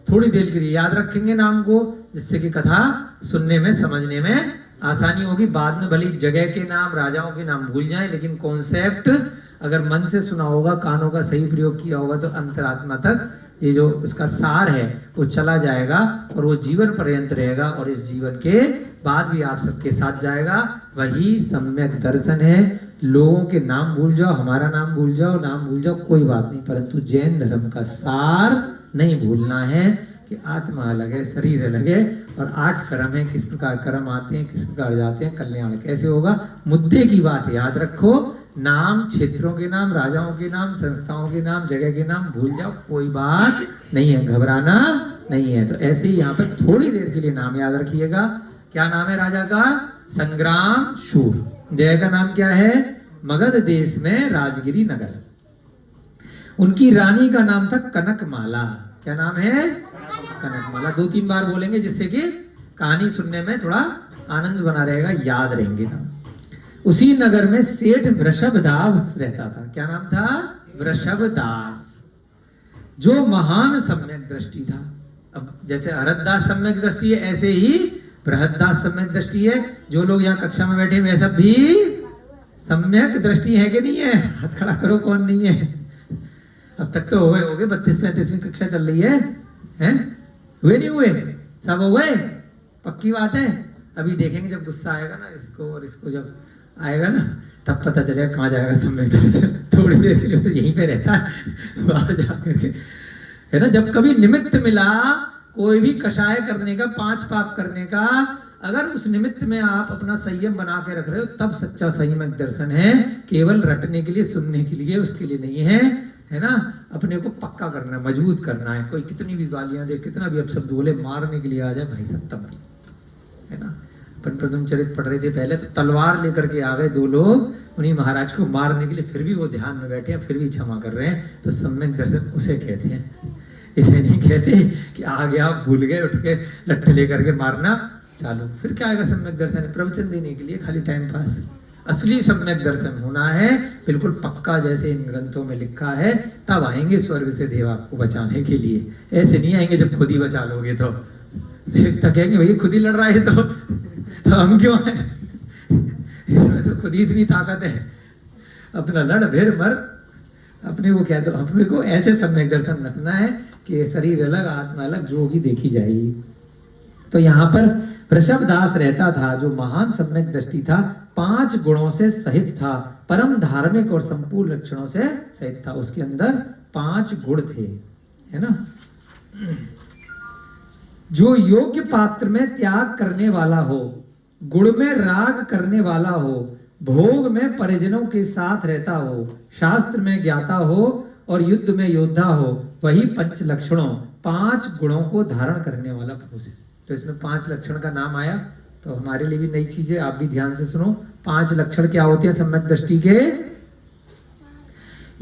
थोड़ी देर के लिए याद रखेंगे नाम को, जिससे कि कथा सुनने में समझने में आसानी होगी। बाद में भली जगह के नाम, राजाओं के नाम भूल जाएं, लेकिन कॉन्सेप्ट अगर मन से सुना होगा, कानों का सही प्रयोग किया होगा, तो अंतरात्मा तक ये जो इसका सार है वो चला जाएगा और वो जीवन पर्यंत रहेगा, और इस जीवन के बाद भी आप सबके साथ जाएगा। वही सम्यक दर्शन है। लोगों के नाम भूल जाओ, हमारा नाम भूल जाओ, नाम भूल जाओ, कोई बात नहीं, परंतु जैन धर्म का सार नहीं भूलना है कि आत्मा अलग है, शरीर अलग है, और 8 कर्म है, किस प्रकार कर्म आते हैं, किस प्रकार जाते हैं, कल्याण कैसे होगा। मुद्दे की बात याद रखो, नाम, क्षेत्रों के नाम, राजाओं के नाम, संस्थाओं के नाम, जगह के नाम भूल जाओ, कोई बात नहीं है, घबराना नहीं है। तो ऐसे ही यहाँ पर थोड़ी देर के लिए नाम याद रखिएगा। क्या नाम है राजा का? संग्राम शूर। जगह का नाम क्या है? मगध देश में राजगिरी नगर। उनकी रानी का नाम था कनकमाला। क्या नाम है? कनकमाला। 2-3 बार बोलेंगे जिससे कि कहानी सुनने में थोड़ा आनंद बना रहेगा, याद रहेंगे ना। उसी नगर में सेठ वृषभदास रहता था। क्या नाम था? वृषभदास, जो महान सम्यक दृष्टि था। अब जैसे हरदास सम्यक दृष्टि है, ऐसे ही बृहदास सम्यक दृष्टि है। जो लोग यहाँ कक्षा में बैठे हुए सब भी सम्यक दृष्टि है कि नहीं है? हाथ खड़ा करो, कौन नहीं है? अब तक तो हुए होंगे, 32-35वीं कक्षा चल रही है, हैं? हुए नहीं हुए? सब हो गए? पक्की बात है। अभी देखेंगे जब गुस्सा आएगा ना इसको, और इसको जब आएगा ना, तब पता चलेगा कहाँ जाएगा सम्यक दर्शन। थोड़ी देर के लिए यहीं पे रहता है, बाहर जाकर के, है ना। जब कभी निमित्त मिला कोई भी कषाय करने का, 5 पाप करने का, अगर उस निमित्त में आप अपना संयम बना के रख रहे हो, तब सच्चा संयम दर्शन है। केवल रटने के लिए, सुनने के लिए, उसके लिए नहीं है, है ना। अपने को पक्का करना है, मजबूत करना है। कोई कितनी भी गालियां दे, कितना भी अपशब्द बोले, मारने के लिए आ जाए भाई साहब तब भी, है ना। अपन प्रथम चरित पढ़ रहे थे पहले, तो तलवार लेकर के आ गए 2 लोग उन्हीं महाराज को मारने के लिए, फिर भी वो ध्यान में बैठे हैं, फिर भी क्षमा कर रहे हैं। तो सम्यक दर्शन उसे कहते हैं। इसे नहीं कहते कि आ गया भूल गए उठ के लट्ठे लेकर के मारना चालू। फिर क्या आएगा सम्यक दर्शन? प्रवचन देने के लिए खाली टाइम पास। असली सम्यक दर्शन होना है बिल्कुल पक्का, जैसे इन ग्रंथों में लिखा है, तब आएंगे स्वर्ग से देव आपको बचाने के लिए। ऐसे नहीं आएंगे जब खुद ही बचा लोगे तो देवता कहेंगे भैया खुद ही लड़ रहा है तो हम क्यों हैं? इसमें तो खुद ही इतनी ताकत है, अपना लड़ फिर मर। अपने को क्या, तो अपने को ऐसे सम्यक दर्शन रखना है कि शरीर अलग आत्मा अलग जो होगी देखी जाएगी। तो यहाँ पर वृषभदास रहता था जो महान सम्यक दृष्टि था, 5 गुणों से सहित था, परम धार्मिक और संपूर्ण लक्षणों से सहित था। उसके अंदर 5 गुण थे, है ना। जो योग्य पात्र में त्याग करने वाला हो, गुण में राग करने वाला हो, भोग में परिजनों के साथ रहता हो, शास्त्र में ज्ञाता हो और युद्ध में योद्धा हो, वही 5 लक्षणों 5 गुणों को धारण करने वाला पुरुष है। तो इसमें 5 लक्षण का नाम आया, तो हमारे लिए भी नई चीज है, आप भी ध्यान से सुनो। 5 लक्षण क्या होते हैं सम्यक दृष्टि के?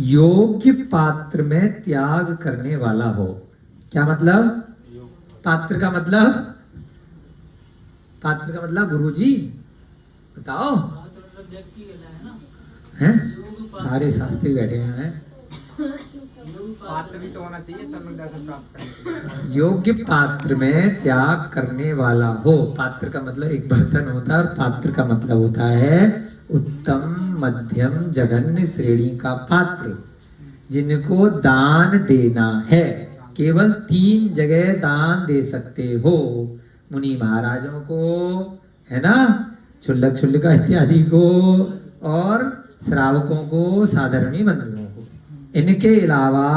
योग्य पात्र में त्याग करने वाला हो। क्या मतलब? पात्र का मतलब, पात्र का मतलब गुरुजी बताओ हैं? सारे शास्त्री बैठे हैं। पात्र भी तो होना चाहिए सम्यक दर्शन प्राप्त करने। योग्य पात्र में त्याग करने वाला हो। पात्र का मतलब एक बर्तन होता है, और पात्र का मतलब होता है उत्तम मध्यम जघन्य श्रेणी का पात्र, जिनको दान देना है। केवल 3 जगह दान दे सकते हो, मुनि महाराजों को, है ना, क्षुल्लक क्षुल्लिका इत्यादि को, और श्रावकों को, साधारणी बंधुओं को। इनके अलावा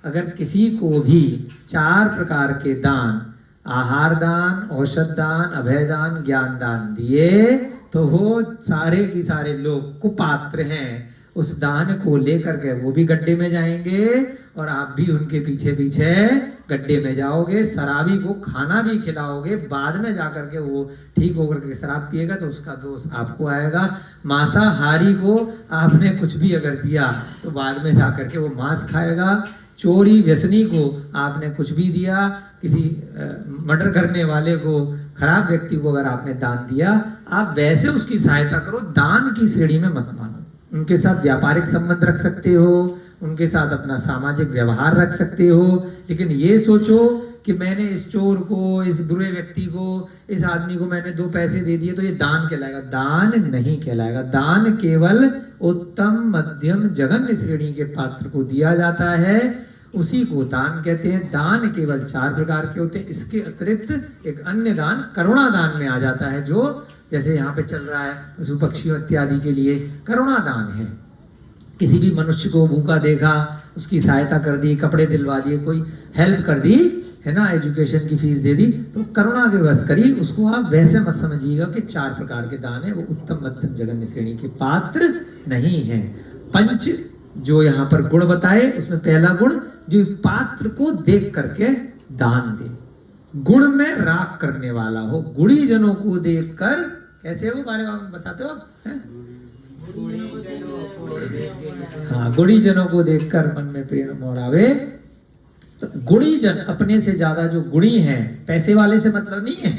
अगर किसी को भी 4 प्रकार के दान, आहार दान, औषध दान, अभय दान, ज्ञान दान दिए, तो वो सारे की सारे लोग कुपात्र हैं। उस दान को लेकर के वो भी गड्ढे में जाएंगे, और आप भी उनके पीछे पीछे गड्ढे में जाओगे। शराबी को खाना भी खिलाओगे, बाद में जाकर के वो ठीक होकर के शराब पिएगा तो उसका दोष आपको आएगा। मांसाहारी को आपने कुछ भी अगर दिया तो बाद में जाकर के वो मांस खाएगा। चोरी व्यसनी को आपने कुछ भी दिया, किसी मर्डर करने वाले को, खराब व्यक्ति को अगर आपने दान दिया, आप वैसे उसकी सहायता करो, दान की श्रेणी में मत मानो। उनके साथ व्यापारिक संबंध रख सकते हो, उनके साथ अपना सामाजिक व्यवहार रख सकते हो, लेकिन ये सोचो कि मैंने इस चोर को, इस बुरे व्यक्ति को, इस आदमी को मैंने 2 पैसे दे दिए तो ये दान कहलाएगा। दान नहीं कहलाएगा। दान केवल उत्तम मध्यम जघन्य श्रेणी के पात्र को दिया जाता है, उसी को दान कहते हैं। दान केवल 4 प्रकार के होते हैं। इसके अतिरिक्त एक अन्य दान करुणा दान में आ जाता है, जो जैसे यहाँ पे चल रहा है पशु पक्षियों इत्यादि के लिए करुणा दान है। किसी भी मनुष्य को भूखा देखा, उसकी सहायता कर दी, कपड़े दिलवा दिए, कोई हेल्प कर दी, है ना, एजुकेशन की फीस दे दी, तो करुणा के बस करी। उसको आप वैसे मत समझिएगा कि 4 प्रकार के दान है, वो उत्तम मध्यम जघन्य श्रेणी के पात्र नहीं है। 5 जो यहाँ पर गुण बताए, उसमें पहला गुण जो पात्र को देख करके दान दे, गुण में राग करने वाला हो, गुणी जनों को देखकर। कैसे है वो बारे में बताते हो आप? हाँ, गुणी जनों को देखकर मन में प्रेम मोड़ावे। तो गुणी जन, अपने से ज्यादा जो गुणी है, पैसे वाले से मतलब नहीं है,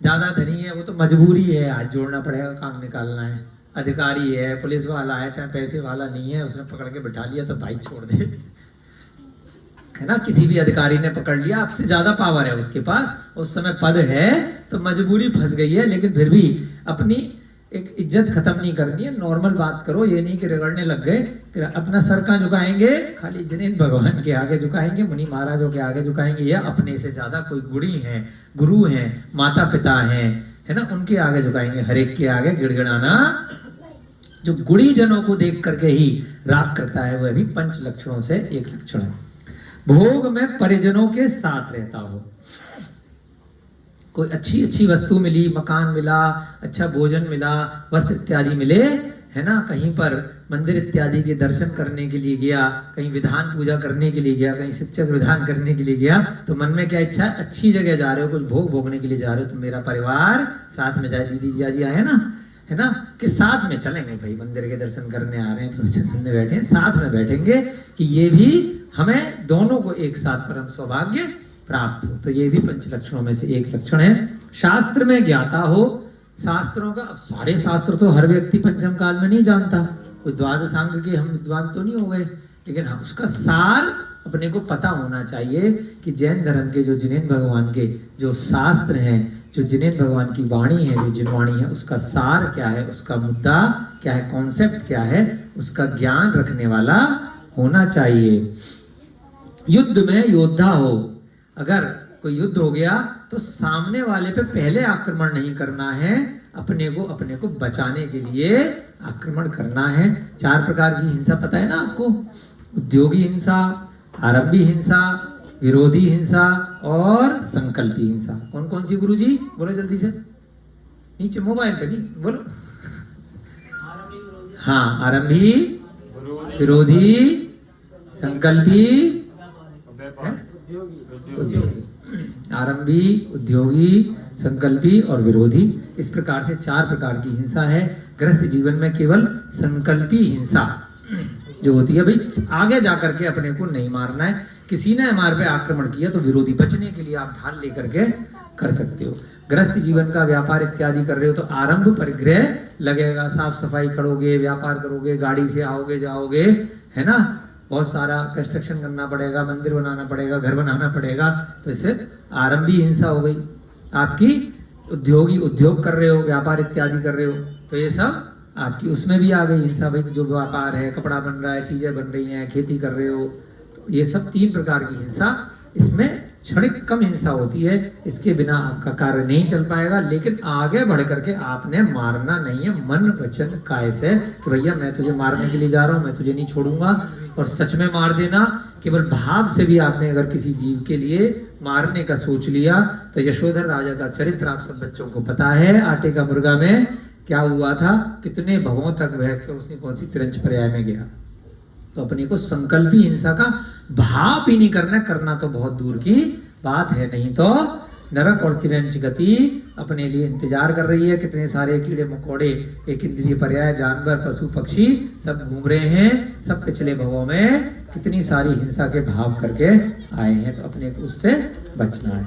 ज्यादा धनी है वो तो मजबूरी है, हाथ जोड़ना पड़ेगा, काम निकालना है। अधिकारी है, पुलिस वाला है, चाहे पैसे वाला नहीं है, उसने पकड़ के बिठा लिया तो भाई छोड़ दे, है ना। किसी भी अधिकारी ने पकड़ लिया, आपसे ज्यादा पावर है उसके पास, उस समय पद है, तो मजबूरी फंस गई है, लेकिन फिर भी अपनी एक इज्जत खत्म नहीं करनी है। नॉर्मल बात करो, ये नहीं कि रगड़ने लग गए। फिर अपना सर कहाँ झुकाएंगे? खाली जिनेंद्र भगवान के आगे झुकाएंगे, मुनि महाराजों के आगे झुकाएंगे, या अपने से ज्यादा कोई गुणी है, गुरु हैं, माता पिता हैं, है ना, उनके आगे झुकाएंगे। हरेक के आगे गिड़गिड़ाना। जो गुणी जनों को देख करके ही राग करता है, वह भी 5 लक्षणों से एक लक्षण है। भोग में परिजनों के साथ रहता हो। कोई अच्छी अच्छी वस्तु मिली, मकान मिला, अच्छा भोजन मिला, वस्त्र इत्यादि मिले, है ना, कहीं पर मंदिर इत्यादि के दर्शन करने के लिए गया, कहीं विधान पूजा करने के लिए गया, कहीं शिक्षक विधान करने के लिए गया, तो मन में क्या इच्छा है, अच्छी जगह जा रहे हो, कुछ भोग भोगने के लिए जा रहे हो, तो मेरा परिवार साथ में जाए, दीदी जिया जी आए ना, है ना, कि साथ में चलेंगे भाई, मंदिर के दर्शन करने आ रहे हैं, प्रवचन सुनने बैठे हैं, साथ में बैठेंगे कि ये भी हमें दोनों को एक साथ परम सौभाग्य प्राप्त हो। तो ये भी पंच लक्षणों में से एक लक्षण है। शास्त्र में ज्ञाता हो, शास्त्रों का, अब सारे शास्त्र तो हर व्यक्ति पंचम काल में नहीं जानता, कोई द्वादशांग के हम विद्वान तो नहीं हो गए, लेकिन हाँ उसका सार अपने को पता होना चाहिए कि जैन धर्म के जो जिनेन्द्र भगवान के जो शास्त्र हैं, जो जिनेन्द्र भगवान की वाणी है, जो जिनवाणी है, उसका सार क्या है, उसका मुद्दा क्या है, कॉन्सेप्ट क्या है, उसका ज्ञान रखने वाला होना चाहिए। युद्ध में योद्धा हो, अगर कोई युद्ध हो गया तो सामने वाले पे पहले आक्रमण नहीं करना है, अपने को बचाने के लिए आक्रमण करना है। 4 प्रकार की हिंसा पता है ना आपको, उद्योगी हिंसा, आरंभी हिंसा, विरोधी हिंसा और संकल्पी हिंसा। कौन कौन सी गुरुजी, बोलो जल्दी से, नीचे मोबाइल पे नहीं बोलो। हाँ, आरंभी, विरोधी, संकल्पी, उद्योगी। आरंभी, उद्योगी, संकल्पी और विरोधी, इस प्रकार से 4 प्रकार की हिंसा है। गृहस्थ जीवन में केवल संकल्पी हिंसा जो होती है, भाई आगे जाकर के अपने को नहीं मारना है, किसी ने हमारे पे आक्रमण किया तो विरोधी बचने के लिए आप ढाल लेकर के कर सकते हो। गृहस्थ जीवन का व्यापार इत्यादि कर रहे हो तो आरंभ परिग्रह लगेगा, साफ सफाई करोगे, व्यापार करोगे, गाड़ी से आओगे जाओगे, है ना, बहुत सारा कंस्ट्रक्शन करना पड़ेगा, मंदिर बनाना पड़ेगा, घर बनाना पड़ेगा, तो इससे आरंभी हिंसा हो गई। आपकी उद्योग कर रहे हो, व्यापार इत्यादि कर रहे हो, तो ये सब आपकी उसमें भी आ गई हिंसा। भाई जो व्यापार है, कपड़ा बन रहा है, चीजें बन रही हैं, खेती कर रहे हो, तो ये सब 3 प्रकार की हिंसा। इसमें क्षणिक कम हिंसा होती है, इसके बिना आपका कार्य नहीं चल पाएगा। लेकिन आगे बढ़ करके आपने मारना नहीं है, मन वचन काय से कि भैया मैं तुझे मारने के लिए जा रहा हूँ, मैं तुझे नहीं छोड़ूंगा, और सच में मार देना। केवल भाव से भी आपने अगर किसी जीव के लिए मारने का सोच लिया, तो यशोधर राजा का चरित्र आप सब बच्चों को पता है, आटे का मुर्गा में क्या हुआ था, कितने भवों तक बह के उसने कौन सी तिरंज पर्याय में गया। तो अपने को संकल्पी हिंसा का भाव भी नहीं करना तो बहुत दूर की बात है, नहीं तो नरक और तिरंज गति अपने लिए इंतजार कर रही है। कितने सारे कीड़े मकोड़े, एक इंद्रिय पर्याय, जानवर, पशु पक्षी सब घूम रहे हैं, सब पिछले भवों में कितनी सारी हिंसा के भाव करके आए हैं, तो अपने को उससे बचना है।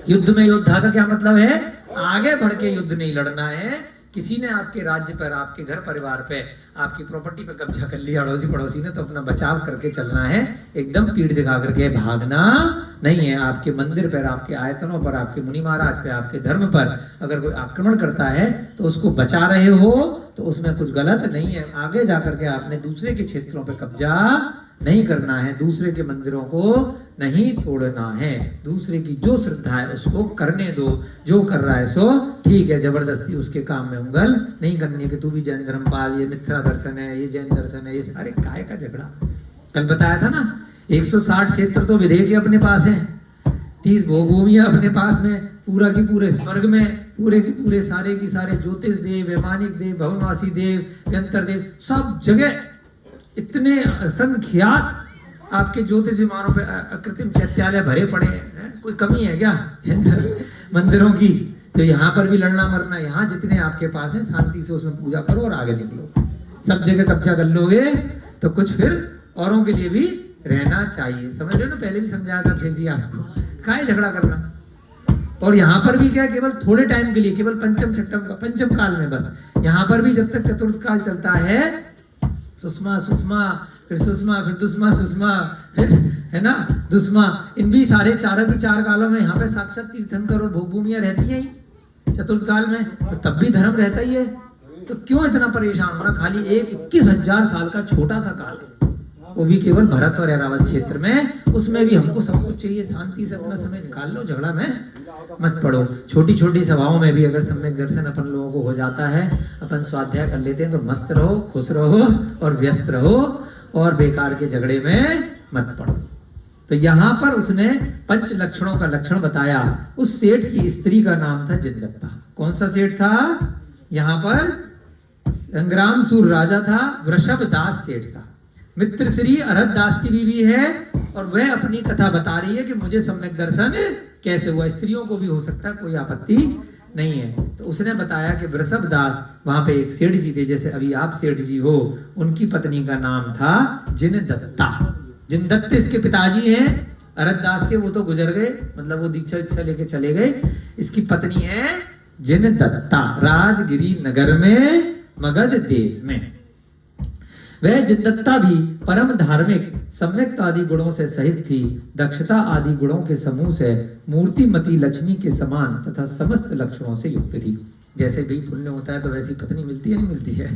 युद्ध में योद्धा का क्या मतलब है, आगे बढ़ के युद्ध नहीं लड़ना है। किसी ने आपके राज्य पर, आपके घर परिवार पे, आपकी प्रॉपर्टी पे कब्जा कर लिया अड़ोसी पड़ोसी ने, तो अपना बचाव करके चलना है, एकदम पीठ दिखा करके भागना नहीं है। आपके मंदिर पर, आपके आयतनों पर, आपके मुनि महाराज पे, आपके धर्म पर अगर कोई आक्रमण करता है तो उसको बचा रहे हो तो उसमें कुछ गलत नहीं है। आगे जाकर के आपने दूसरे के क्षेत्रों पे कब्जा नहीं करना है, दूसरे के मंदिरों को नहीं तोड़ना है, दूसरे की जो श्रद्धा है उसको करने दो, जो कर रहा है सो ठीक है, जबरदस्ती उसके काम में उंगल नहीं करनी कि तू भी जैन धर्म पाल, ये मिथ्या दर्शन है, ये जैन दर्शन है, ये अरे काय का झगड़ा। कल बताया था ना, 160 क्षेत्र तो विधेय के अपने पास है, 30 भूमियां अपने पास में, पूरा की पूरे स्वर्ग में, पूरे की पूरे सारे की सारे ज्योतिष देव, वैमानिक देव, भवनवासी देव, व्यंतर देव, सब जगह इतने असंख्यात आपके ज्योतिष विमानों पे अकृत्रिम चैत्यालय भरे पड़े हैं। कोई कमी है क्या मंदिरों की? तो यहाँ पर भी लड़ना मरना, यहाँ जितने आपके पास है शांति से उसमें पूजा करो और आगे निकलो। सब जगह कब्जा कर लोगे तो कुछ फिर औरों के लिए भी रहना चाहिए। समझ रहे हो ना, पहले भी समझाया था अभिषेक जी आपको, काहे झगड़ा करना। और यहाँ पर भी क्या, केवल थोड़े टाइम के लिए, केवल पंचम काल में बस, यहाँ पर भी जब तक चतुर्थ काल चलता है, सुषमा फिर सुषमा, फिर दुष्मा सुषमा, फिर है ना दुष्मा, इन भी सारे चारों की 4 कालों में यहाँ पे साक्षात तीर्थंकर और भोग भूमियां रहती हैं ही चतुर्थ काल में, तो तब भी धर्म रहता ही है। तो क्यों इतना परेशान होना, खाली 21,000 साल का छोटा सा काल है, वो भी केवल भरत और ऐरावत क्षेत्र में, उसमें भी हमको सब कुछ चाहिए, शांति से अपना समय निकाल लो, झगड़ा में मत पड़ो। छोटी छोटी सभाओं में भी अगर सम्यक दर्शन अपन लोगों को हो जाता है, अपन स्वाध्याय कर लेते हैं, तो मस्त रहो, खुश रहो और व्यस्त रहो, और बेकार के झगड़े में मत पड़ो। तो यहाँ पर उसने 5 लक्षणों का लक्षण बताया। उस सेठ की स्त्री का नाम था जिनदत्ता। कौन सा सेठ था? यहाँ पर संग्राम सूर राजा था, वृषभ दास सेठ था, मित्र श्री अरहत दास की बीवी है, और वह अपनी कथा बता रही है कि मुझे सम्यक दर्शन कैसे हुआ। स्त्रियों को भी हो सकता है, कोई आपत्ति नहीं है। तो उसने बताया कि वृषभ दास, वहां पे एक सेठ जी थे, जैसे अभी आप सेठ जी हो, उनकी पत्नी का नाम था जिनदत्ता। जिनदत्त इसके पिताजी हैं अरहत दास के, वो तो गुजर गए, मतलब वो दीक्षा लेके चले गए। इसकी पत्नी है जिनदत्ता, राजगिरी नगर में मगध देश में। वह जिनदत्ता भी परम धार्मिक, सम्यक्ता आदि गुणों से सहित थी, दक्षता आदि गुणों के समूह से मूर्तिमती लक्ष्मी के समान तथा समस्त लक्षणों से युक्त थी। जैसे भी पुण्य होता है तो वैसी पत्नी मिलती है, नहीं मिलती है?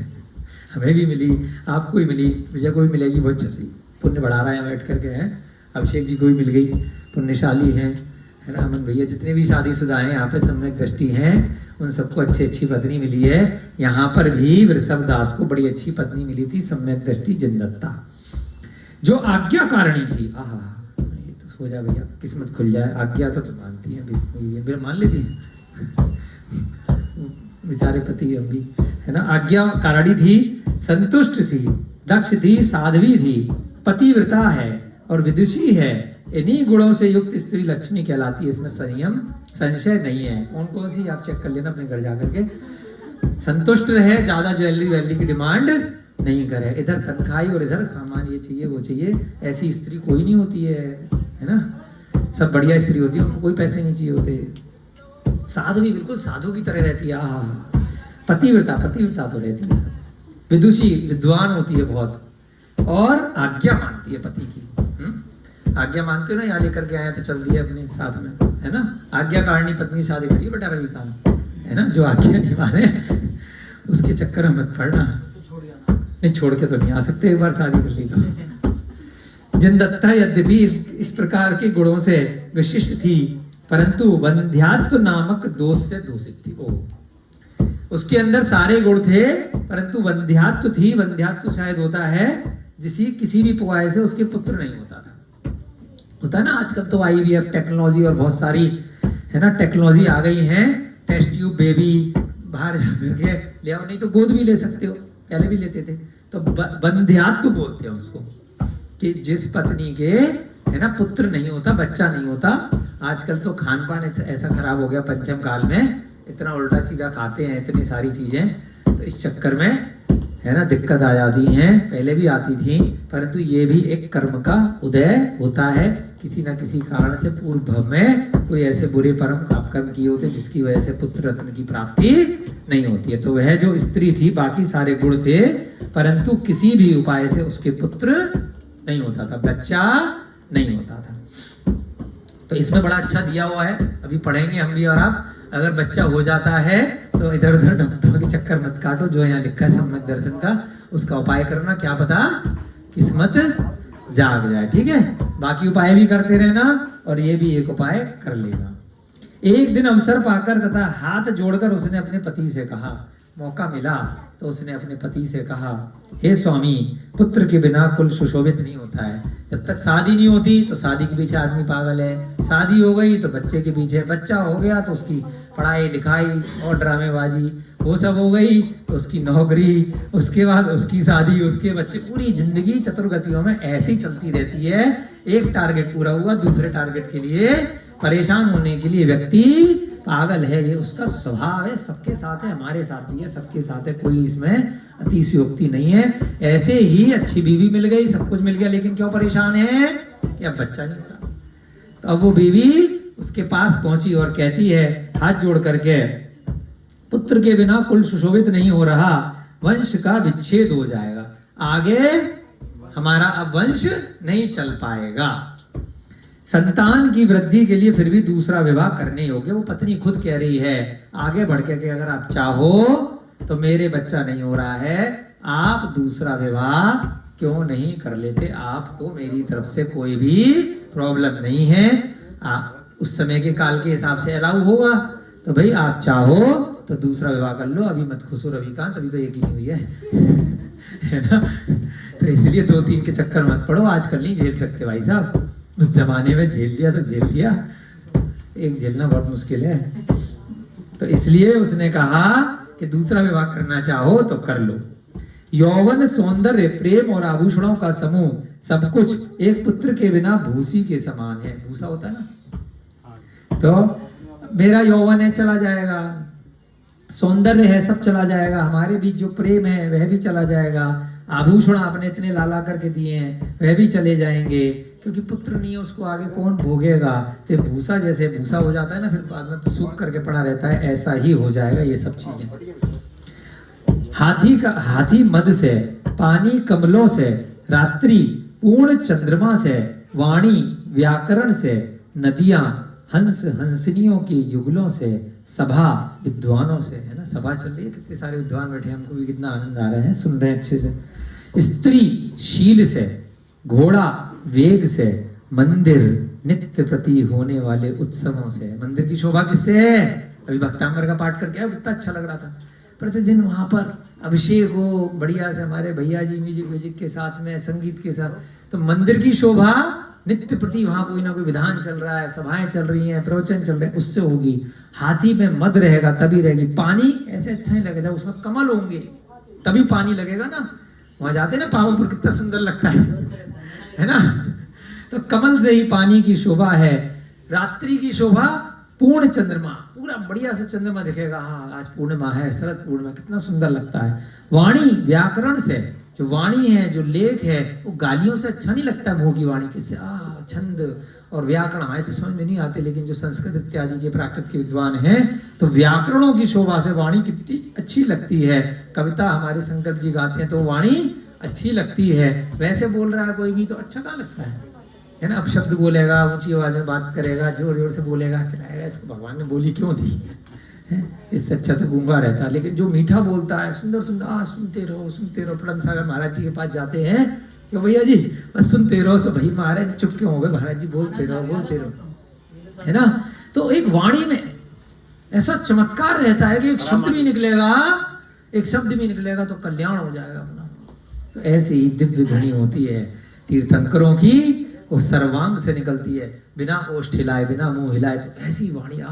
हमें भी मिली, आपको भी मिली, विजय को भी मिलेगी, बहुत जल्दी पुण्य बढ़ा रहा है बैठ करके हैं। अभिषेक जी को भी मिल गई, पुण्यशाली हैं, है ना? अमन भैया, जितने भी शादीशुदा हैं यहाँ पे सम्यक दृष्टि हैं, उन सबको अच्छी पत्नी मिली है। यहाँ पर भी वृषभ दास को बड़ी अच्छी पत्नी मिली थी, सम्यक दृष्टि जिनदत्ता, जो आज्ञाकारिणी थी। आहा, ये तो सो जा भैया, किस्मत खुल जाए। आज्ञा तो मानती है, मान लेती है बेचारे पति, हम भी, है ना? आज्ञाकारिणी थी, संतुष्ट थी, दक्ष थी, साध्वी थी, पतिव्रता है और विदुषी है। इन्हीं गुणों से युक्त स्त्री लक्ष्मी कहलाती है। इसमें संयम संशय नहीं है। कौन कौन सी आप चेक कर लेना अपने घर जाकर के। संतुष्ट रहे, ज्यादा ज्वेलरी की डिमांड नहीं करे, इधर तनख्वाही और इधर सामान, ये चाहिए वो चाहिए, ऐसी स्त्री कोई नहीं होती है ना? सब बढ़िया स्त्री होती है, उनको कोई पैसे नहीं चाहिए होते। साधु भी बिल्कुल साधु की तरह रहती है। आहा, पतिव्रता तो रहती है सब। विदुषी, विद्वान होती है बहुत, और आज्ञा मानती है पति की। आज्ञा मानते हो ना, यहाँ लेकर के आए तो चल दिए अपने साथ में, है ना? आज्ञाकारिणी पत्नी शादी करिए बेटा रविकांत, है ना? जो आज्ञा नहीं माने उसके चक्कर में मत पड़ना। नहीं, छोड़ के तो नहीं आ सकते, एक बार शादी कर ली तो। जिनदत्ता यद्यपि इस प्रकार के गुणों से विशिष्ट थी, परंतु वंध्यात्व नामक दोष से दूषित थी। उसके अंदर सारे गुण थे, परंतु वंध्यात्व थी। वंध्यात्व शायद होता है किसी भी उपाय से उसके पुत्र नहीं होता था। होता है ना, आजकल तो IVF टेक्नोलॉजी और बहुत सारी, है ना, टेक्नोलॉजी आ गई है। टेस्ट ट्यूब बेबी बाहर जाकर ले आओ, नहीं तो गोद भी ले सकते हो, पहले भी लेते थे। तो वंध्यात्व बोलते हैं उसको, कि जिस पत्नी के, है ना, पुत्र नहीं होता, बच्चा नहीं होता। आजकल तो खान पान ऐसा खराब हो गया पंचम काल में, इतना उल्टा सीधा खाते हैं, इतनी सारी चीजें, तो इस चक्कर में, है ना, दिक्कत आ जाती है। पहले भी आती थी, परंतु ये भी एक कर्म का उदय होता है। किसी ना किसी कारण से पूर्व भव में कोई ऐसे बुरे कर्म किए होते जिसकी वजह से पुत्र रत्न की प्राप्ति नहीं होती है। तो वह जो स्त्री थी, बाकी सारे गुण थे, परंतु किसी भी उपाय से उसके पुत्र नहीं होता था, बच्चा नहीं होता था। तो इसमें बड़ा अच्छा दिया हुआ है, अभी पढ़ेंगे हम भी और आप। अगर बच्चा हो जाता है तो इधर उधर डॉक्टरों के चक्कर मत काटो, जो यहाँ लिखा है सम्यक दर्शन का, उसका उपाय करना, क्या पता किस्मत जाग जाए। ठीक है, बाकी उपाय भी करते रहना और ये भी एक उपाय कर लेना। एक दिन अवसर पाकर तथा हाथ जोड़कर उसने अपने पति से कहा, मौका मिला तो उसने अपने पति से कहा, हे स्वामी, पुत्र के बिना कुल सुशोभित नहीं होता है। जब तक शादी नहीं होती तो शादी के पीछे आदमी पागल है, शादी हो गई तो बच्चे के पीछे, बच्चा हो गया तो उसकी पढ़ाई लिखाई और ड्रामेबाजी, वो सब हो गई तो उसकी नौकरी, उसके बाद उसकी शादी, उसके बच्चे, पूरी जिंदगी चतुर्गतियों में ऐसी चलती रहती है। एक टारगेट पूरा हुआ, दूसरे टारगेट के लिए परेशान होने के लिए व्यक्ति पागल है। ये उसका स्वभाव है, सबके साथ है, हमारे साथ भी है, सबके साथ है, कोई इसमें अतिशयोक्ति नहीं है। ऐसे ही अच्छी बीवी मिल गई, सब कुछ मिल गया, लेकिन क्यों परेशान है कि अब बच्चा नहीं हो रहा। तो अब वो बीवी उसके पास पहुंची और कहती है हाथ जोड़ करके, पुत्र के बिना कुल सुशोभित नहीं हो रहा, वंश का विच्छेद हो जाएगा, आगे हमारा अब वंश नहीं चल पाएगा। संतान की वृद्धि के लिए फिर भी दूसरा विवाह करने योग्य। वो पत्नी खुद कह रही है आगे बढ़ के कि अगर आप चाहो तो मेरे बच्चा नहीं हो रहा है, आप दूसरा विवाह क्यों नहीं कर लेते, आपको मेरी तरफ से कोई भी प्रॉब्लम नहीं है। उस समय के काल के हिसाब से अलाउ होगा, तो भाई आप चाहो तो दूसरा विवाह कर लो, अभी मत खुशो रविकांत, अभी तो एक ही नहीं हुई है ना। तो इसलिए 2-3 के चक्कर मत पड़ो, आजकल नहीं झेल सकते भाई साहब, उस जमाने में झेल लिया तो झेल लिया, एक झेलना बहुत मुश्किल है। तो इसलिए उसने कहा कि दूसरा विवाह करना चाहो तो कर लो। यौवन, सौंदर्य, प्रेम और आभूषणों का समूह, सब कुछ एक पुत्र के बिना भूसी के समान है। भूसा होता है ना, तो मेरा यौवन है चला जाएगा, सौंदर्य है सब चला जाएगा, हमारे बीच जो प्रेम है वह भी चला जाएगा, आभूषण आपने इतने लाला करके दिए हैं वह भी चले जाएंगे, क्योंकि पुत्र नहीं है उसको आगे कौन भोगेगा। तो भूसा जैसे भूसा हो जाता है ना, फिर बाद में सूख करके पड़ा रहता है, ऐसा ही हो जाएगा ये सब चीजें। हाथी मद से, पानी कमलों से, रात्रि पूर्ण चंद्रमा से, वाणी व्याकरण से, नदियां हंस हंसनियों की युगलों से, सभा विद्वानों से, है ना, सभा चल रही है, कितने सारे विद्वान बैठे हैं, हमको भी कितना आनंद आ रहा है, सुन रहे हैं अच्छे से। स्त्री शील से, घोड़ा वेग से, मंदिर नित्य प्रति होने वाले उत्सवों से। मंदिर की शोभा किससे है? अभी भक्तांबर का पाठ करके आया, कितना अच्छा लग रहा था। प्रतिदिन वहां पर अभिषेक हो बढ़िया से, हमारे भैया जी म्यूजिक के साथ में, संगीत के साथ, तो मंदिर की शोभा नित्य प्रति वहां कोई ना कोई विधान चल रहा है, सभाएं चल रही हैं, प्रवचन चल रहे हैं, उससे होगी। हाथी में मद रहेगा तभी रहेगी। पानी ऐसे अच्छा ही लगेगा, उसमें कमल होंगे तभी पानी लगेगा ना। वहां जाते ना पावन पर, कितना सुंदर लगता है ना। तो कमल से ही पानी की शोभा है। रात्रि की शोभा पूर्ण चंद्रमा, पूरा बढ़िया से चंद्रमा दिखेगा, हाँ आज पूर्णिमा है, शरद पूर्णिमा, कितना सुंदर लगता है। वाणी व्याकरण से, जो वाणी है, जो लेख है, वो गालियों से अच्छा नहीं लगता है। मुंह की वाणी किससे? छंद और व्याकरण हमारे तो समझ में नहीं आते, लेकिन जो संस्कृत इत्यादि के प्राकृत के विद्वान हैं, तो व्याकरणों की शोभा से वाणी कितनी अच्छी लगती है। कविता हमारे शंकर जी गाते हैं तो वाणी अच्छी लगती है। वैसे बोल रहा है कोई भी तो अच्छा कहाँ लगता है ना। अब शब्द बोलेगा, ऊंची आवाज में बात करेगा, जोर जोर से बोलेगा, कहलाएगा इसको भगवान ने बोली क्यों दी है? इससे अच्छा तो गूंगा रहता है। लेकिन जो मीठा बोलता है, सुंदर सुंदर, सुनते रहो सुनते रहो। प्रणम सागर महाराज जी के पास जाते हैं कि भैया जी बस सुनते रहो। तो भाई महाराज चुप क्यों हो गए? महाराज जी बोलते रहो, है ना। तो एक वाणी में ऐसा चमत्कार रहता है कि एक शब्द भी निकलेगा तो कल्याण हो जाएगा अपना। तो ऐसे ही दिव्य ध्वनि होती है तीर्थंकरों की, वो सर्वांग से निकलती है, बिना ओष्ठ हिलाए, बिना मुंह हिलाए। तो ऐसी वाणी,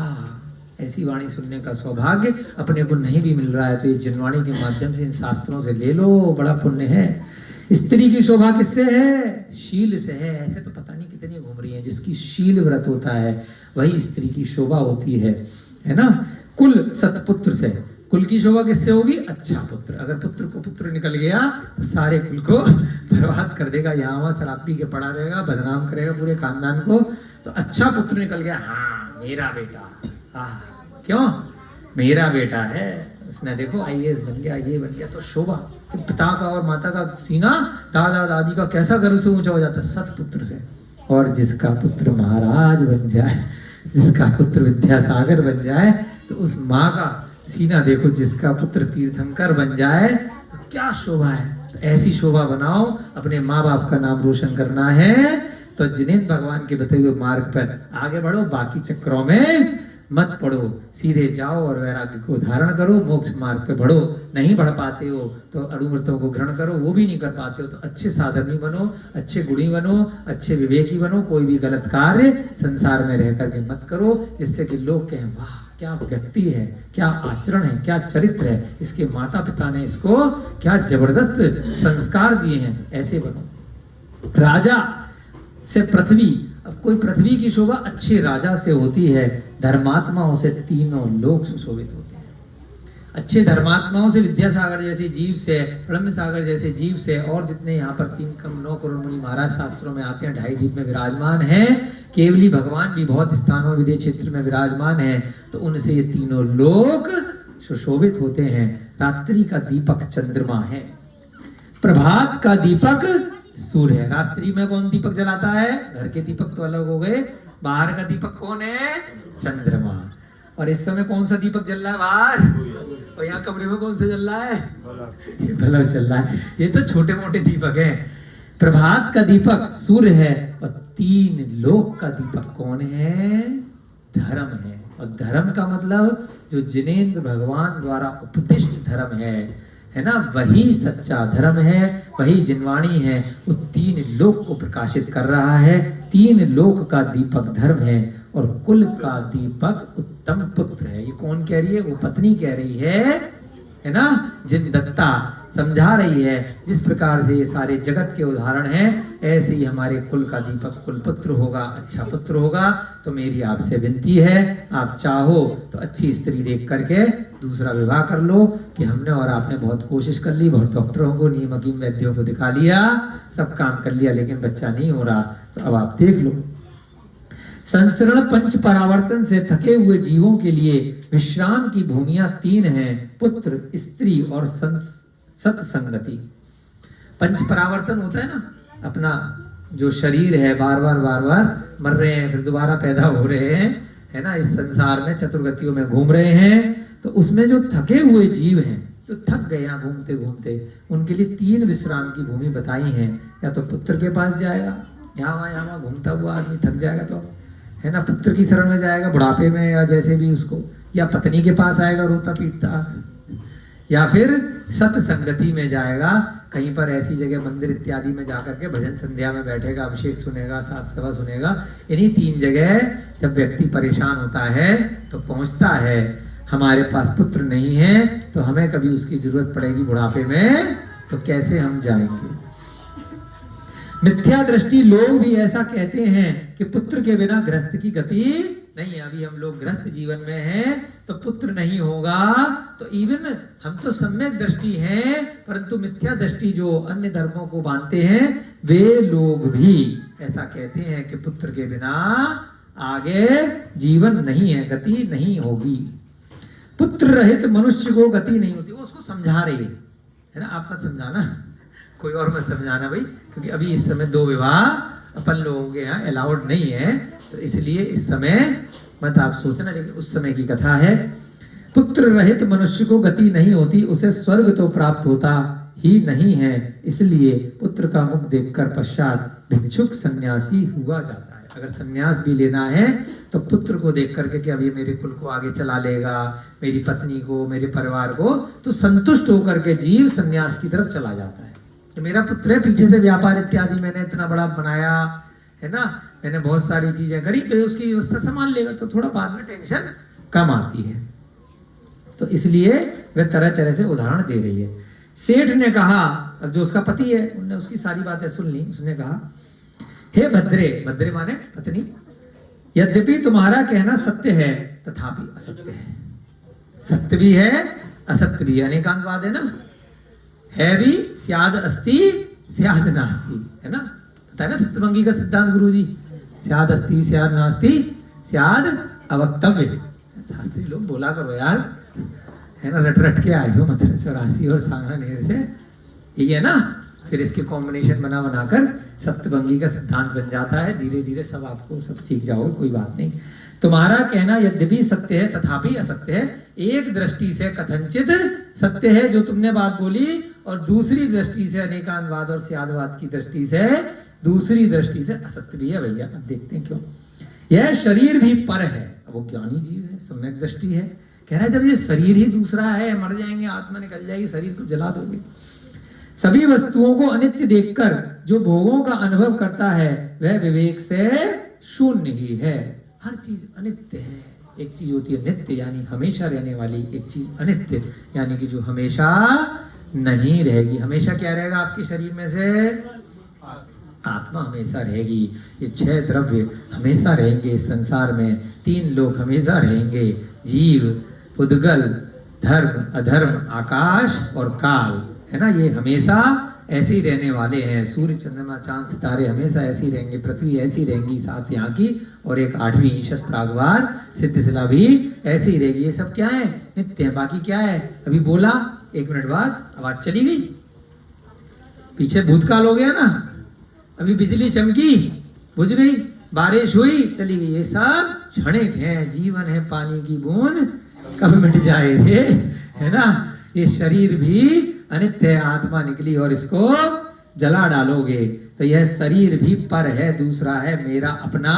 ऐसी वाणी सुनने का सौभाग्य अपने को नहीं भी मिल रहा है, तो ये जिनवाणी के माध्यम से इन शास्त्रों से ले लो, बड़ा पुण्य है। स्त्री की शोभा किससे है? शील से है। ऐसे तो पता नहीं कितनी घूम रही है, जिसकी शील व्रत होता है वही स्त्री की शोभा होती है ना। कुल सतपुत्र से, कुल की शोभा किससे होगी? अच्छा पुत्र। अगर पुत्र को पुत्र निकल गया तो सारे कुल को बर्बाद कर देगा, यहाँ वहां शराब पी के पड़ा रहेगा, बदनाम करेगा पूरे खानदान को। तो अच्छा पुत्र निकल गया, हाँ मेरा बेटा, क्यों मेरा बेटा है, उसने देखो IAS बन गया, ये बन गया, तो शोभा कि पिता का और माता का सीना, दादा दादी का कैसा गर्व से ऊंचा हो जाता है सतपुत्र से। और जिसका पुत्र महाराज बन जाए, जिसका पुत्र विद्यासागर बन जाए, तो उस माँ का सीना देखो, जिसका पुत्र तीर्थंकर बन जाए तो क्या शोभा है। तो ऐसी शोभा बनाओ, अपने माँ बाप का नाम रोशन करना है तो जिनेंद्र भगवान के बताए हुए मार्ग पर आगे बढ़ो, बाकी चक्रों में मत पढ़ो, सीधे जाओ और वैराग्य को धारण करो, मोक्ष मार्ग पे बढ़ो। नहीं बढ़ पाते हो तो अणुमृतों को ग्रहण करो, वो भी नहीं कर पाते हो तो अच्छे साधर्मी बनो, अच्छे गुणी बनो, अच्छे विवेकी बनो। कोई भी गलत कार्य संसार में रह करके मत करो, जिससे कि लोग कहें वाह क्या व्यक्ति है, क्या आचरण है, क्या चरित्र है, इसके माता पिता ने इसको क्या जबरदस्त संस्कार दिए हैं। तो ऐसे बनो। राजा से पृथ्वी, अब कोई पृथ्वी की शोभा अच्छे राजा से होती है। धर्मात्माओं से तीनों लोग सुशोभित होते हैं। अच्छे धर्मात्माओं से, विद्यासागर जैसे जीव से, ब्रह्म सागर जैसे जीव से, और जितने यहाँ पर 9 करोड़ मुनि महाराज शास्त्रों में आते हैं, 2.5 दीप में विराजमान है, केवली भगवान भी बहुत स्थानों विदेश क्षेत्र में विराजमान है, तो उनसे ये तीनों लोग सुशोभित होते हैं। रात्रि का दीपक चंद्रमा है, प्रभात का दीपक सूर्य है। रात्रि में कौन दीपक जलाता है? घर के दीपक तो अलग हो गए, बाहर का दीपक कौन है? चंद्रमा। और इस समय कौन सा दीपक जल रहा है बाहर? और यहाँ कमरे में कौन सा जल रहा है? बल्ब चल रहा है। ये तो छोटे मोटे दीपक हैं। प्रभात का दीपक सूर्य है, और 3 लोक का दीपक कौन है? धर्म है। और धर्म का मतलब जो जिनेंद्र भगवान द्वारा उपदिष्ट धर्म है ना, वही सच्चा धर्म है, वही जिनवाणी है। वो 3 लोक को प्रकाशित कर रहा है। 3 लोक का दीपक धर्म है, और कुल का दीपक उत्तम पुत्र है। ये कौन कह रही है? वो पत्नी कह रही है है ना, जिन दत्ता समझा रही है। जिस प्रकार से ये सारे जगत के उदाहरण हैं, ऐसे ही हमारे कुल का दीपक कुल पुत्र होगा, अच्छा पुत्र होगा। तो मेरी आपसे विनती है, आप चाहो तो अच्छी स्त्री देख करके दूसरा विवाह कर लो। कि हमने और आपने बहुत कोशिश कर ली, बहुत डॉक्टरों को, नीम हकीम वैद्यों को दिखा लिया, सब काम कर लिया, लेकिन बच्चा नहीं हो रहा। तो अब आप देख लो। संसरण पंच परावर्तन से थके हुए जीवों के लिए विश्राम की भूमियां 3 हैं, पुत्र, स्त्री और सत्संगति। पंच परावर्तन होता है ना, अपना जो शरीर है बार बार मर रहे हैं, फिर दोबारा पैदा हो रहे हैं, है ना, इस संसार में चतुर्गतियों में घूम रहे हैं। तो उसमें जो थके हुए जीव हैं, जो थक गए यहाँ घूमते घूमते, उनके लिए 3 विश्राम की भूमि बताई हैं। या तो पुत्र के पास जाएगा, यहाँ वहाँ घूमता हुआ आदमी थक जाएगा तो, है ना, पुत्र की शरण में जाएगा बुढ़ापे में या जैसे भी उसको, या पत्नी के पास आएगा रोता पीटता, या फिर सत्संगति में जाएगा, कहीं पर ऐसी जगह मंदिर इत्यादि में जाकर के भजन संध्या में बैठेगा, अभिषेक सुनेगा, शास्त्र सभा सुनेगा। इन्हीं 3 जगह जब व्यक्ति परेशान होता है तो पहुंचता है। हमारे पास पुत्र नहीं है तो हमें कभी उसकी जरूरत पड़ेगी बुढ़ापे में, तो कैसे हम जाएंगे। मिथ्या दृष्टि लोग भी ऐसा कहते हैं कि पुत्र के बिना गृहस्थ की गति नहीं है। अभी हम लोग गृहस्थ जीवन में हैं तो पुत्र नहीं होगा। तो इवन हम तो सम्यक दृष्टि हैं, परंतु मिथ्या दृष्टि जो अन्य धर्मों को मानते हैं, वे लोग भी ऐसा कहते हैं कि पुत्र के बिना आगे जीवन नहीं है, गति नहीं होगी। पुत्र रहित मनुष्य को गति नहीं होती। वो उसको समझा रही है ना, आप मत समझाना, कोई और मत समझाना भाई, क्योंकि अभी इस समय 2 विवाह अपन लोगों के यहाँ अलाउड नहीं है, तो इसलिए इस समय मत आप सोचना, लेकिन उस समय की कथा है। पुत्र रहित मनुष्य को गति नहीं होती, उसे स्वर्ग तो प्राप्त होता ही नहीं है, इसलिए पुत्र का मुख देखकर पश्चात भिक्षुक सन्यासी हुआ जाता है। अगर सन्यास भी लेना है तो पुत्र को देख करके कि अब ये मेरे कुल को आगे चला लेगा, मेरी पत्नी को, मेरे परिवार को, तो संतुष्ट होकर के जीव सन्यास की तरफ चला जाता है। तो मेरा पुत्र है, पीछे से व्यापार इत्यादि मैंने इतना बड़ा बनाया है ना, मैंने बहुत सारी चीजें करी, तो उसकी व्यवस्था संभाल लेगा, तो थोड़ा बाद में टेंशन कम आती है। तो इसलिए वे तरह तरह से उदाहरण दे रही है। सेठ ने कहा, अब जो उसका पति है, उनने उसकी सारी बातें सुन ली। उसने कहा, हे भद्रे, भद्रे माने पत्नी, यद्यपि तुम्हारा कहना सत्य है तथापि असत्य है। सत्य भी है, असत्य भी है, अनेकांतवाद है ना, है भी, स्याद अस्ति स्याद नास्ति, है ना, पता है ना सप्तभंगी का सिद्धांत गुरुजी, स्याद अस्ति स्याद नास्ति स्याद अवक्तव्य। शास्त्री लोग बोला करो यार, है ना, रट रट के आए हो मथुरा 84 और सांगानेर से, यही है ना। फिर इसके कॉम्बिनेशन बना बनाकर सप्तभंगी का सिद्धांत बन जाता है। धीरे धीरे सब आपको सब सीख जाओगे, कोई बात नहीं। तुम्हारा कहना यद्यपि सत्य है तथापि असत्य है। एक दृष्टि से कथनचित सत्य है जो तुमने बात बोली, और दूसरी दृष्टि से अनेकांतवाद और स्यादवाद की दृष्टि से, दूसरी दृष्टि से असत्य भी है भैया। अब देखते हैं क्यों। यह शरीर भी पर है, अब वो ज्ञानी जीव है, सम्यक दृष्टि है, कह रहा है जब ये शरीर ही दूसरा है, मर जाएंगे, आत्मा निकल जाएगी, शरीर को जला दोगे। सभी वस्तुओं को अनित्य देखकर जो भोगों का अनुभव करता है वह विवेक से शून्य ही है। हर चीज अनित्य है। एक चीज होती है नित्य यानी हमेशा रहने वाली, एक चीज अनित्य यानी कि जो हमेशा नहीं रहेगी। हमेशा क्या रहेगा आपके शरीर में से? आत्मा हमेशा रहेगी। ये 6 द्रव्य हमेशा रहेंगे इस संसार में। 3 लोग हमेशा रहेंगे, जीव, पुद्गल, धर्म, अधर्म, आकाश और काल, है ना। ये हमेशा ऐसे ही रहने वाले हैं। सूर्य, चंद्रमा, चांद, सितारे हमेशा ऐसे ही रहेंगे, पृथ्वी ऐसी रहेंगी, साथ यहाँ की, और एक 8वीं ईशत प्रागवार सिद्धशिला भी ऐसे ही रहेगी। ये सब क्या है? नित्य है। बाकी क्या है? अभी बोला, 1 मिनट बाद आवाज चली गई, पीछे भूतकाल हो गया ना। अभी बिजली चमकी, बुझ गई, बारिश हुई, चली गई। ये सब क्षणिक है। जीवन है पानी की बूंद, कब मिट जाए रे, है ना। ये शरीर भी अनित्य है। आत्मा निकली और इसको जला डालोगे। तो यह शरीर भी पर है, दूसरा है, मेरा अपना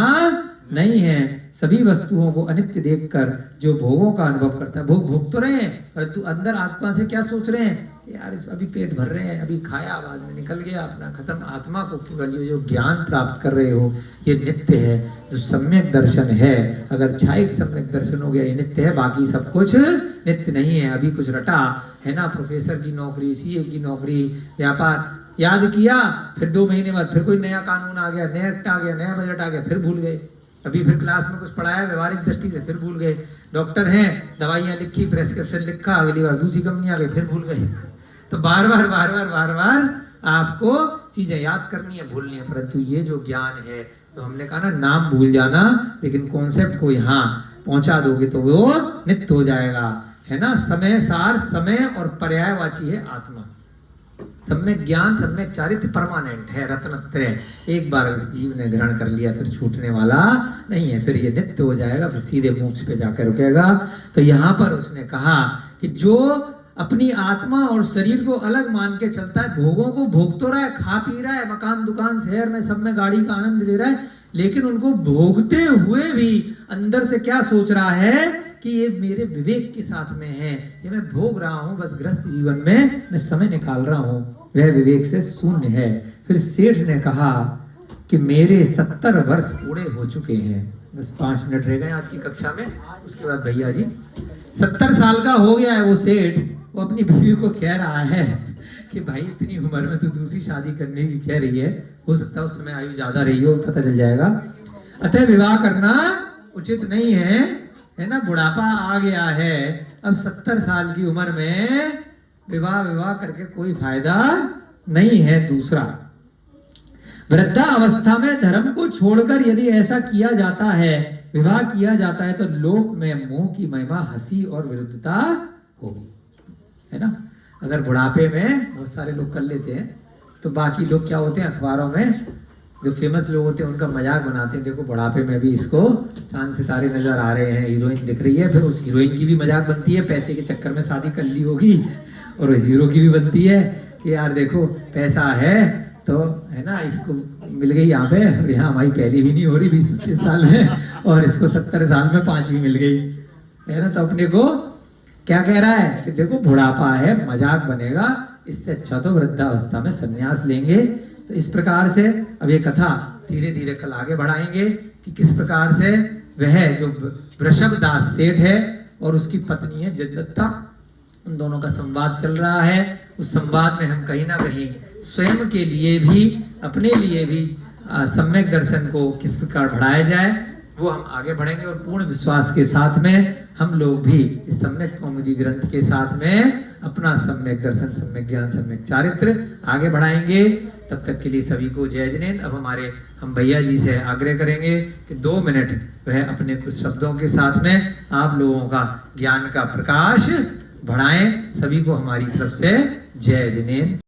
नहीं है। सभी वस्तुओं को अनित्य देखकर जो भोगों का अनुभव करता है, भोग भोग तो रहे हैं परंतु अंदर आत्मा से क्या सोच रहे हैं कि यार इस अभी पेट भर रहे हैं, अभी खाया बाद में निकल गया अपना खत्म। आत्मा को केवल ये जो ज्ञान प्राप्त कर रहे हो ये नित्य है। जो सम्यक दर्शन है, अगर क्षायिक सम्यक दर्शन हो गया ये नित्य है, बाकी सब कुछ नित्य नहीं है। अभी कुछ रटा है ना, प्रोफेसर की नौकरी, सीए की नौकरी, व्यापार याद किया, फिर 2 महीने बाद फिर कोई नया कानून आ गया, नया एक्ट आ गया, नया बजट आ गया, फिर भूल गए। अभी फिर क्लास में कुछ पढ़ाया व्यवहारिक दृष्टि से, फिर भूल गए। डॉक्टर हैं, दवाइयाँ लिखी, प्रेस्क्रिप्शन लिखा, अगली बार दूसरी कंपनी आ गई, फिर भूल गए। तो बार बार आपको चीजें याद करनी है, भूलनी है। परंतु ये जो ज्ञान है, तो हमने कहा ना नाम भूल जाना, लेकिन कॉन्सेप्ट को यहाँ पहुंचा दोगे तो वो नित्य हो जाएगा, है ना। समय सार, समय और पर्यायवाची है आत्मा। सम्यक ज्ञान, सम्यक चारित्र परमानेंट है, रत्नत्रय। एक बार जीव ने ग्रहण कर लिया फिर छूटने वाला नहीं है, फिर ये नित्य हो जाएगा, फिर सीधे मोक्ष पे जाकर रुकेगा। तो यहाँ पर उसने कहा कि जो अपनी आत्मा और शरीर को अलग मान के चलता है, भोगों को भोग तो रहा है, खा पी रहा है, मकान दुकान शहर में सब में गाड़ी का आनंद ले रहा है, लेकिन उनको भोगते हुए भी अंदर से क्या सोच रहा है कि ये मेरे विवेक के साथ में है, ये मैं भोग रहा हूँ, बस गृहस्थ जीवन में मैं समय निकाल रहा हूँ, वह विवेक से शून्य है। फिर सेठ ने कहा कि मेरे 70 वर्ष पूरे हो चुके हैं, बस 5 मिनट रह गए आज की कक्षा में, उसके बाद भैया जी 70 साल का हो गया है वो सेठ। वो अपनी बीवी को कह रहा है कि भाई इतनी उम्र में तू दूसरी शादी करने की कह रही है, हो सकता है उस समय आयु ज्यादा रही हो, पता चल जाएगा। अतः विवाह करना उचित नहीं है ना, बुढ़ापा आ गया है, अब 70 साल की उम्र में विवाह करके कोई फायदा नहीं है। दूसरा, वृद्धा अवस्था में धर्म को छोड़कर यदि ऐसा किया जाता है, विवाह किया जाता है, तो लोक में मोह की महिमा, हंसी और विरुद्धता होगी, है ना। अगर बुढ़ापे में बहुत सारे लोग कर लेते हैं, तो बाकी लोग क्या होते हैं, अखबारों में जो फेमस लोग होते हैं उनका मजाक बनाते हैं, देखो बुढ़ापे में भी इसको चांद सितारे नजर आ रहे हैं, हीरोइन दिख रही है। फिर उस हीरोइन की भी मजाक बनती है, पैसे के चक्कर में शादी कर ली होगी, और उस हीरो की भी बनती है कि यार देखो पैसा है तो, है ना, इसको मिल गई यहाँ पे, और यहाँ हमारी पहली भी नहीं हो रही 20-25 साल में, और इसको 70 साल में 5वीं मिल गई, है ना। तो अपने को क्या कह रहा है कि देखो बुढ़ापा है, मजाक बनेगा, इससे अच्छा तो वृद्धावस्था में संन्यास लेंगे। तो इस प्रकार से अब ये कथा धीरे धीरे कल आगे बढ़ाएंगे कि किस प्रकार से वह जो वृषभ दास सेठ है और उसकी पत्नी है जन्नता, उन दोनों का संवाद चल रहा है। उस संवाद में हम कहीं ना कहीं स्वयं के लिए भी, अपने लिए भी सम्यक दर्शन को किस प्रकार बढ़ाया जाए, वो हम आगे बढ़ेंगे। और पूर्ण विश्वास के साथ में हम लोग भी इस सम्यक कौमुदी ग्रंथ के साथ में अपना सम्यक दर्शन, सम्यक ज्ञान, सम्यक चारित्र आगे बढ़ाएंगे। तब तक के लिए सभी को जय जिनेन्द्र। अब हम भैया जी से आग्रह करेंगे कि 2 मिनट वह अपने कुछ शब्दों के साथ में आप लोगों का ज्ञान का प्रकाश बढ़ाएं। सभी को हमारी तरफ से जय जिनेन्द्र।